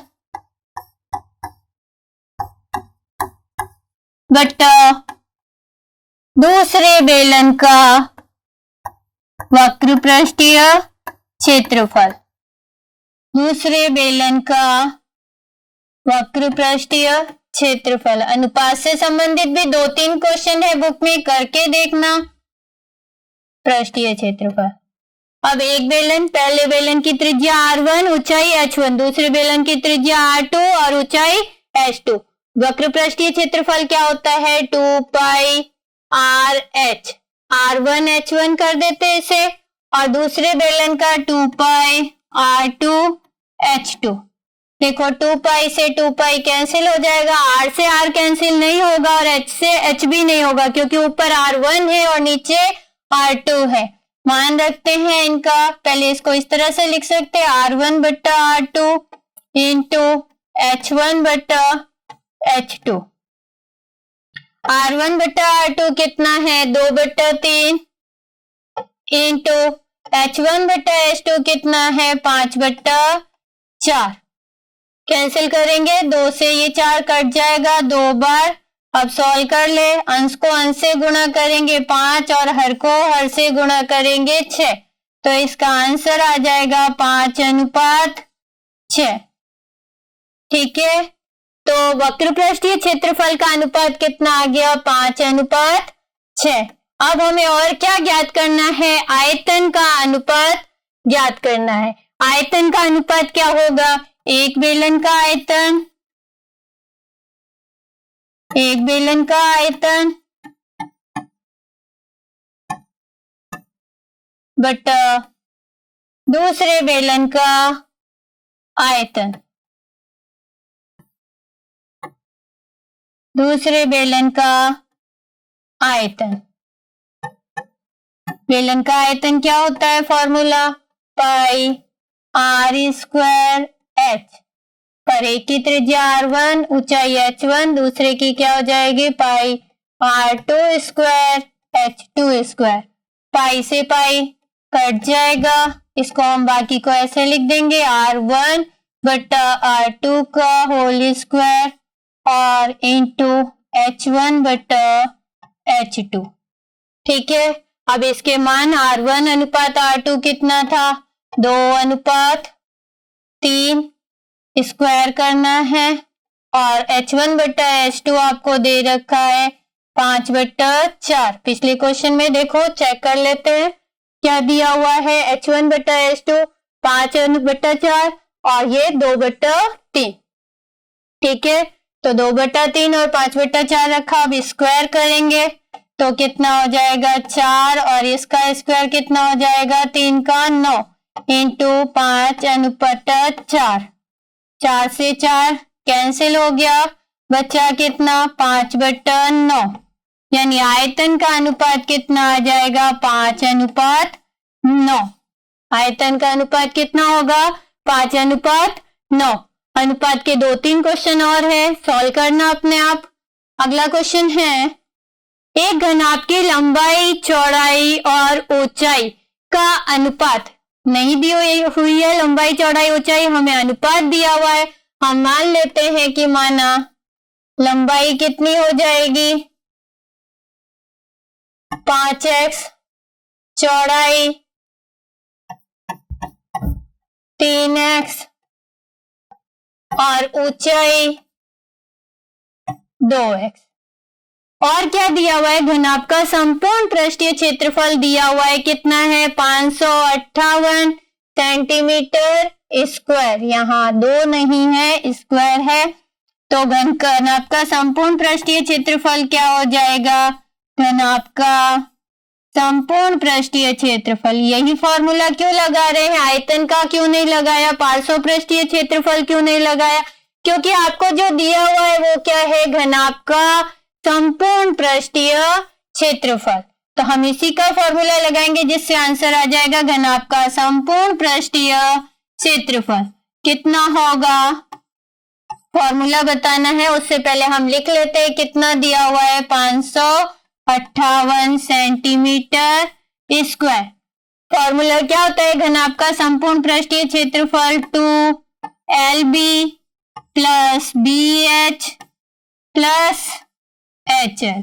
Speaker 1: बट्टा दूसरे बेलन का वक्र पृष्ठीय क्षेत्रफल। दूसरे बेलन का वक्र पृष्ठीय क्षेत्रफल। अनुपात से संबंधित भी 2-3 क्वेश्चन है बुक में, करके देखना। पृष्ठीय क्षेत्रफल। अब एक बेलन, पहले बेलन की त्रिज्या R1, ऊंचाई H1, दूसरे बेलन की त्रिज्या R2 और ऊंचाई H2। वक्र पृष्ठीय क्षेत्रफल क्या होता है? 2 पाई RH। R1 H1 कर देते इसे, और दूसरे बेलन का 2 पाई R2 H2। देखो 2 पाई से 2 पाई कैंसिल हो जाएगा, R से R कैंसिल नहीं होगा और H से H भी नहीं होगा, क्योंकि ऊपर R1 है और नीचे R2 है। मान रखते हैं इनका, पहले इसको इस तरह से लिख सकते हैं, R1 बट्टा R2 इंटू H1 बट्टा H2। R1 बट्टा R2 कितना है? 2/3 इंटू H1 बट्टा H2 कितना है? 5/4। कैंसिल करेंगे, 2 से ये 4 कट जाएगा 2 बार। अब सॉल्व कर ले, अंश को अंश से गुणा करेंगे 5 और हर को हर से गुणा करेंगे 6, तो इसका आंसर आ जाएगा 5:6। ठीक है, तो वक्र पृष्ठीय क्षेत्रफल का अनुपात कितना आ गया? 5:6। अब हमें और क्या ज्ञात करना है? आयतन का अनुपात ज्ञात करना है। आयतन का अनुपात क्या होगा? एक बेलन का आयतन, एक बेलन का आयतन बटा दूसरे बेलन का आयतन। दूसरे बेलन का आयतन। बेलन का आयतन क्या होता है? Formula pi R square H, पर एक की त्रिज्या r1, ऊंचाई h1, दूसरे की क्या हो जाएगी? पाई r2 स्क्वायर h2 स्क्वायर। पाई से पाई कट जाएगा, इसको हम बाकी को ऐसे लिख देंगे r1 बटा r2 का होल स्क्वायर और इंटू h1 बटा h2। ठीक है, अब इसके मान r1 अनुपात r2 कितना था? 2:3 स्क्वायर करना है और h1 बटा h2 आपको दे रखा है 5/4। पिछले क्वेश्चन में देखो, चेक कर लेते हैं क्या दिया हुआ है। h1 बटा h2 5/4 और ये 2/3। ठीक है, तो 2/3 और 5/4 रखा। अब स्क्वायर करेंगे तो कितना हो जाएगा? 4 और इसका स्क्वायर कितना हो जाएगा? 3 का 9 इंटू 5/4। 4 से 4 कैंसिल हो गया, बचा कितना? 5/9, यानी आयतन का अनुपात कितना आ जाएगा? 5:9। आयतन का अनुपात कितना होगा? 5:9। अनुपात के 2-3 क्वेश्चन और है, सॉल्व करना अपने आप। अगला क्वेश्चन है, एक घनाभ की लंबाई, चौड़ाई और ऊंचाई का अनुपात नहीं दी हुई है। लंबाई, चौड़ाई, ऊंचाई हमें अनुपात दिया हुआ है। हम मान लेते हैं कि माना लंबाई कितनी हो जाएगी? 5x, चौड़ाई 3x और ऊंचाई 2x। और क्या दिया हुआ है? घनाभ का संपूर्ण पृष्ठीय क्षेत्रफल दिया हुआ है, कितना है? 558 सेंटीमीटर स्क्वायर। यहाँ 2 नहीं है, स्क्वायर है, तो घनाभ का संपूर्ण पृष्ठीय क्षेत्रफल क्या हो जाएगा? घनाभ का संपूर्ण पृष्ठीय क्षेत्रफल। यही फॉर्मूला क्यों लगा रहे हैं? आयतन का क्यों नहीं लगाया? पार्श्व पृष्ठीय क्षेत्रफल क्यों नहीं लगाया? क्योंकि आपको जो दिया हुआ है वो क्या है? घनाभ का संपूर्ण पृष्ठीय क्षेत्रफल। तो हम इसी का फॉर्मूला लगाएंगे जिससे आंसर आ जाएगा घनाभ का संपूर्ण पृष्ठीय क्षेत्रफल कितना होगा। फॉर्मूला बताना है, उससे पहले हम लिख लेते हैं कितना दिया हुआ है। 558 सेंटीमीटर स्क्वायर। फॉर्मूला क्या होता है? घनाभ का संपूर्ण पृष्ठीय क्षेत्रफल 2LB plus BH plus HL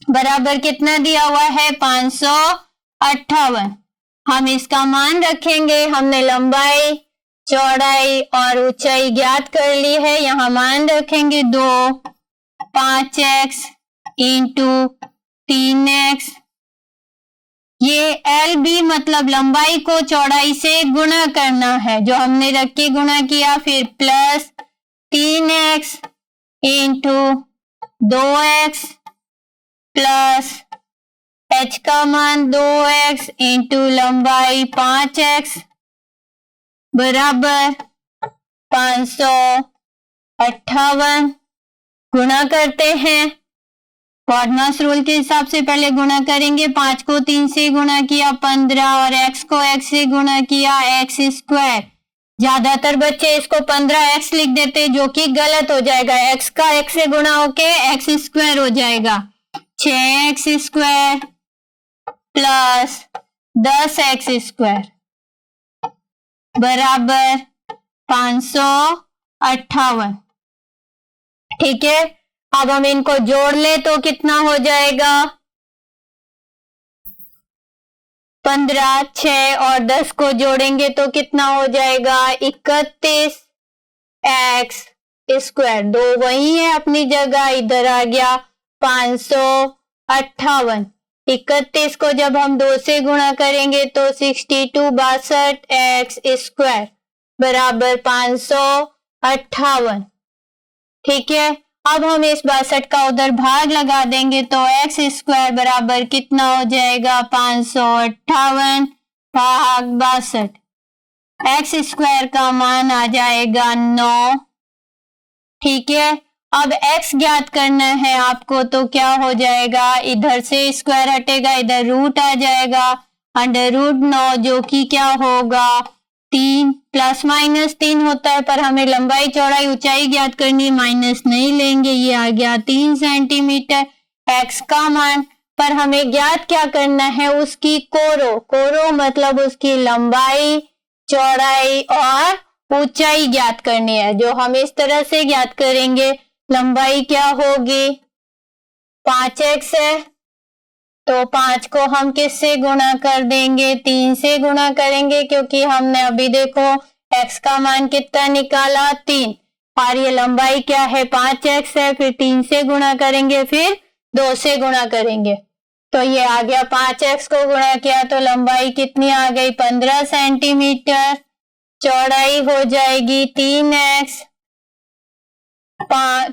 Speaker 1: बराबर कितना दिया हुआ है? 558। हम इसका मान रखेंगे। हमने लंबाई, चौड़ाई और ऊंचाई ज्ञात कर ली है। यहाँ मान रखेंगे 2, 5x इंटू 3x। ये LB मतलब लंबाई को चौड़ाई से गुणा करना है, जो हमने रख के गुणा किया, फिर plus 3x into 2x plus h का मान 2x इंटू लंबाई 5x बराबर 558। गुणा करते हैं, फॉर्मस रूल के हिसाब से पहले गुणा करेंगे। 5 को 3 से गुणा किया 15 और x को x से गुणा किया x स्क्वायर। ज्यादातर बच्चे इसको 15x लिख देते, जो कि गलत हो जाएगा। x का x से गुणा होके x स्क्वायर हो जाएगा। 6x square plus 10x square बराबर 558। ठीक है, अब हम इनको जोड़ ले तो कितना हो जाएगा? 15, 6 और 10 को जोड़ेंगे तो कितना हो जाएगा? 31x square. 2 वही है अपनी जगह, इधर आ गया 558। 31 को जब हम 2 से गुणा करेंगे तो 62 स्क्वायर बराबर 558। ठीक है, अब हम इस 62 का उधर भाग लगा देंगे तो x स्क्वायर बराबर कितना हो जाएगा? 558 भाग 62। x स्क्वायर का मान आ जाएगा 9। ठीक है, अब x ज्ञात करना है आपको, तो क्या हो जाएगा, इधर से स्क्वायर हटेगा, इधर रूट आ जाएगा, √9 जो कि क्या होगा 3 ±3 होता है, पर हमें लंबाई चौड़ाई ऊंचाई ज्ञात करनी, माइनस नहीं लेंगे, ये आ गया 3 सेंटीमीटर। x का मान पर हमें ज्ञात क्या करना है, उसकी कोरो मतलब उसकी लंबाई चौड़ाई और ऊंचाई ज्ञात करनी है, जो हम इस तरह से ज्ञात करेंगे। लंबाई क्या होगी, 5x है, तो 5 को हम किससे गुणा कर देंगे, 3 से गुणा करेंगे, क्योंकि हमने अभी देखो x का मान कितना निकाला 3, और ये लंबाई क्या है 5x है, फिर 3 से गुणा करेंगे, फिर 2 से गुणा करेंगे, तो ये आ गया 5x को गुणा किया तो लंबाई कितनी आ गई 15 सेंटीमीटर, चौड़ाई हो जाएगी 3x,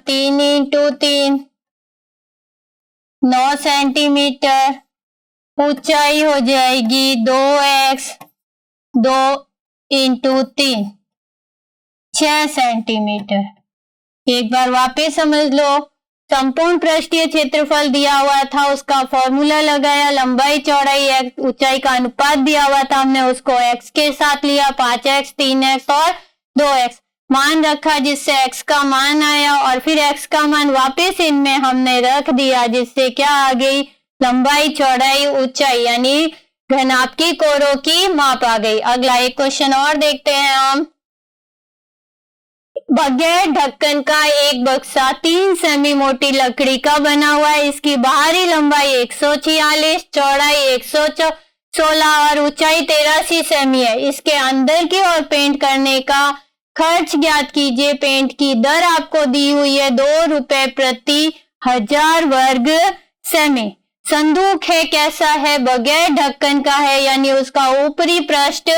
Speaker 1: 3 × 3 9 सेंटीमीटर, ऊंचाई हो जाएगी 2x, 2 × 3 6 सेंटीमीटर। एक बार वापस समझ लो, संपूर्ण पृष्ठीय क्षेत्रफल दिया हुआ था, उसका फॉर्मूला लगाया, लंबाई चौड़ाई ऊंचाई का अनुपात दिया हुआ था, हमने उसको x के साथ लिया, 5x, 3x और 2x, मान रखा जिससे x का मान आया, और फिर x का मान वापस इनमें हमने रख दिया, जिससे क्या आ गई लंबाई चौड़ाई ऊंचाई, यानी घनाभ की कोरों की माप आ गई। अगला एक क्वेश्चन और देखते हैं हम। बगैर ढक्कन का एक बक्सा 3 सेमी मोटी लकड़ी का बना हुआ है, इसकी बाहरी लंबाई 146, चौड़ाई 116 और ऊंचाई 83 सेमी है। इसके अंदर की ओर पेंट करने का खर्च ज्ञात कीजिए। पेंट की दर आपको दी हुई है 2 रुपए प्रति 1000 वर्ग सेमी। संदूक है, कैसा है, बगैर ढक्कन का है, यानी उसका ऊपरी पृष्ठ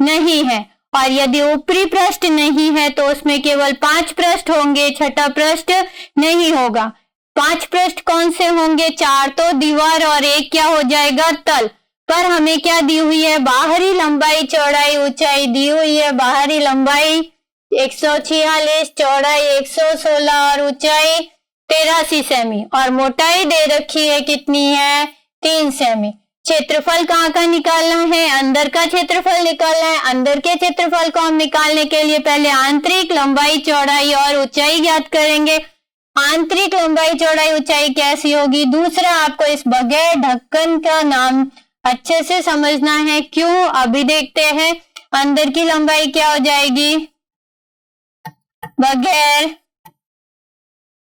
Speaker 1: नहीं है, और यदि ऊपरी पृष्ठ नहीं है तो उसमें केवल 5 पृष्ठ होंगे, छठा पृष्ठ नहीं होगा। 5 पृष्ठ कौन से होंगे, 4 तो दीवार और 1 क्या हो जाएगा तल। पर हमें क्या दी हुई है, बाहरी लंबाई चौड़ाई ऊंचाई दी हुई है। बाहरी लंबाई 146, चौड़ाई 116 और ऊंचाई 83 सेमी, और मोटाई दे रखी है कितनी है 3 सेमी। क्षेत्रफल कहाँ का निकालना है, अंदर का क्षेत्रफल निकालना है। अंदर के क्षेत्रफल को हम निकालने के लिए पहले आंतरिक लंबाई चौड़ाई और ऊंचाई ज्ञात करेंगे। आंतरिक लंबाई चौड़ाई ऊंचाई कैसी होगी। दूसरा, आपको इस बगैर ढक्कन का नाम अच्छे से समझना है, क्यों अभी देखते हैं। अंदर की लंबाई क्या हो जाएगी, बगैर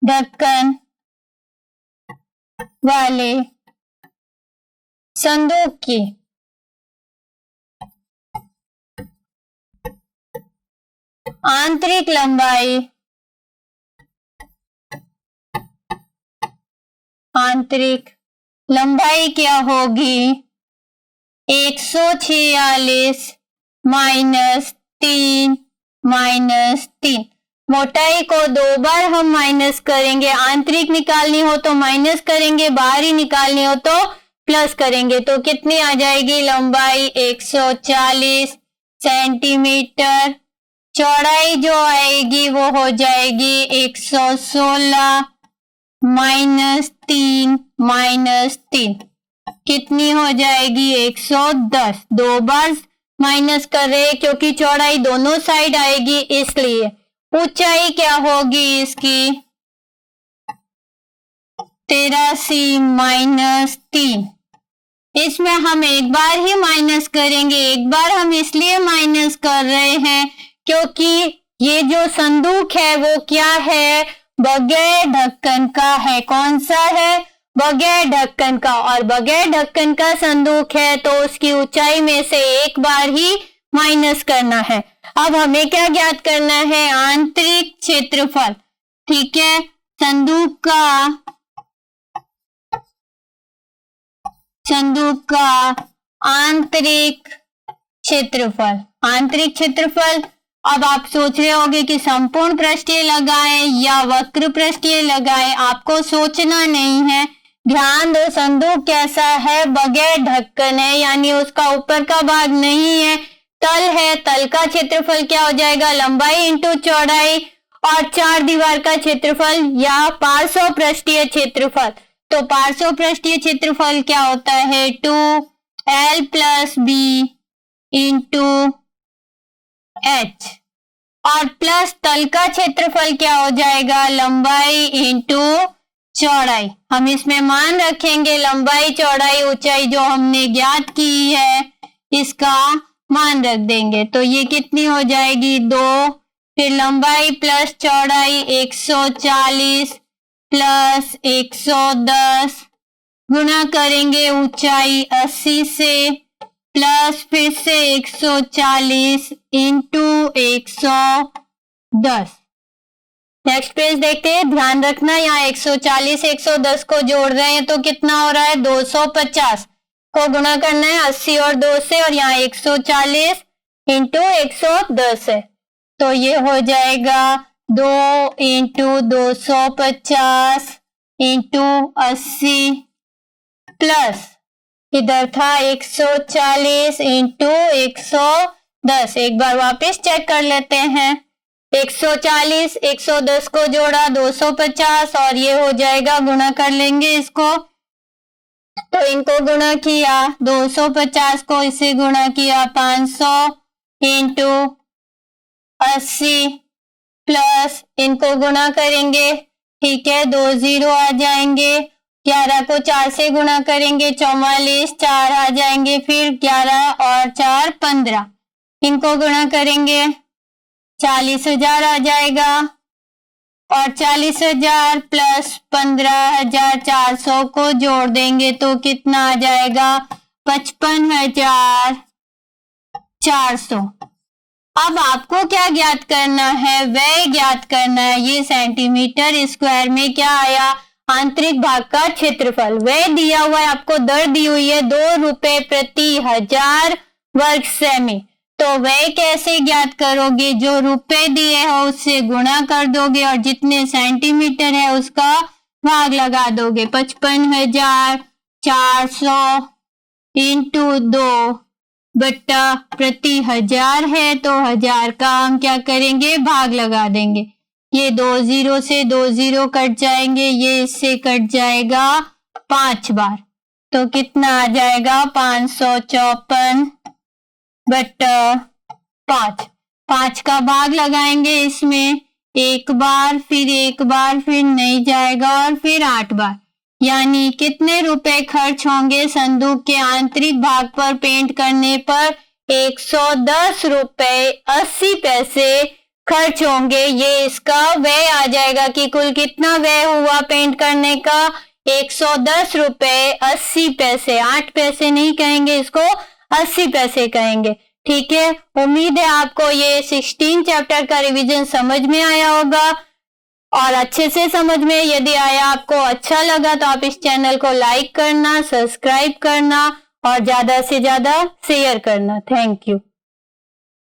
Speaker 1: ढक्कन वाले संदूक की आंतरिक लंबाई क्या होगी 146 -3 मोटाई को 2 बार हम माइनस करेंगे। आंतरिक निकालनी हो तो माइनस करेंगे, बाहरी निकालनी हो तो प्लस करेंगे, तो कितनी आ जाएगी लंबाई 140 सेंटीमीटर। चौड़ाई जो आएगी वो हो जाएगी 116 -3 कितनी हो जाएगी 110। 2 बार माइनस कर रहे हैं क्योंकि चौड़ाई दोनों साइड आएगी इसलिए। ऊंचाई क्या होगी इसकी 83 -3। इसमें हम एक बार ही माइनस करेंगे। एक बार हम इसलिए माइनस कर रहे हैं क्योंकि ये जो संदूक है वो क्या है, बगैर ढक्कन का है। कौन सा है, बगैर ढक्कन का। और बगैर ढक्कन का संदूक है तो उसकी ऊंचाई में से एक बार ही माइनस करना है। अब हमें क्या ज्ञात करना है, आंतरिक क्षेत्रफल। ठीक है, संदूक का आंतरिक क्षेत्रफल। आंतरिक क्षेत्रफल, अब आप सोच रहे होंगे कि संपूर्ण पृष्ठीय लगाएं या वक्र पृष्ठीय लगाएं। आपको सोचना नहीं है, ध्यान दो। संदूक कैसा है, बगैर ढक्कन है, यानी उसका ऊपर का भाग नहीं है, तल है। तल का क्षेत्रफल क्या हो जाएगा, लंबाई इंटू चौड़ाई, और 4 दीवार का क्षेत्रफल या पार्श्व पृष्ठीय क्षेत्रफल। तो पार्श्व पृष्ठीय क्षेत्रफल क्या होता है 2L + B × H और प्लस तल का क्षेत्रफल क्या हो जाएगा लंबाई × चौड़ाई। हम इसमें मान रखेंगे लंबाई चौड़ाई ऊंचाई जो हमने ज्ञात की है इसका मान रख देंगे। तो ये कितनी हो जाएगी 2, फिर लंबाई प्लस चौड़ाई 140 प्लस 110 गुणा करेंगे ऊंचाई 80 से प्लस फिर से 140 × 110। नेक्स्ट पेज देखते हैं। ध्यान रखना यहाँ 140 110 को जोड़ रहे हैं तो कितना हो रहा है 250 को गुणा करना है 80 और 2 से और यहाँ 140 × 110 है तो ये हो जाएगा 2 × 250 × 80 प्लस इधर था 140 × 110। एक बार वापस चेक कर लेते हैं। 140 110 को जोड़ा 250 और ये हो जाएगा गुणा कर लेंगे इसको। तो इनको गुणा किया 250 को इससे गुणा किया 500 × 80 प्लस इनको गुणा करेंगे ठीक है 2 0 आ जाएंगे। 11 को 4 से गुणा करेंगे 44 4 आ जाएंगे फिर 11 और 4 15 इनको गुणा करेंगे 40,000 आ जाएगा और 40,000 प्लस 15,400 को जोड़ देंगे तो कितना आ जाएगा 55,400। अब आपको क्या ज्ञात करना है व्यय ज्ञात करना है। ये सेंटीमीटर स्क्वायर में क्या आया आंतरिक भाग का क्षेत्रफल। व्यय दिया हुआ है आपको दर दी हुई है 2 रुपए प्रति 1000 वर्ग सेमी। तो व्यय कैसे ज्ञात करोगे जो रुपए दिए हो उससे गुणा कर दोगे और जितने सेंटीमीटर है उसका भाग लगा दोगे। 55,400 × 2 बट्टा प्रति 1000 है तो 1000 का हम क्या करेंगे भाग लगा देंगे। ये 2 0 से 2 0 कट जाएंगे ये इससे कट जाएगा 5 बार तो कितना आ जाएगा 554 बट्टा 5। 5 का भाग लगाएंगे इसमें एक बार फिर नहीं जाएगा और फिर 8 बार यानी कितने रुपए खर्च होंगे संदूक के आंतरिक भाग पर पेंट करने पर 110 रुपए 80 पैसे खर्च होंगे। ये इसका व्यय आ जाएगा कि कुल कितना व्यय हुआ पेंट करने का 110 रुपए 80 पैसे। 8 पैसे नहीं कहेंगे इसको 80 पैसे कहेंगे। ठीक है उम्मीद है आपको ये 16 चैप्टर का रिवीजन समझ में आया होगा और अच्छे से समझ में। यदि आया आपको अच्छा लगा तो आप इस चैनल को लाइक करना सब्सक्राइब करना और ज्यादा से ज्यादा शेयर करना। Thank you.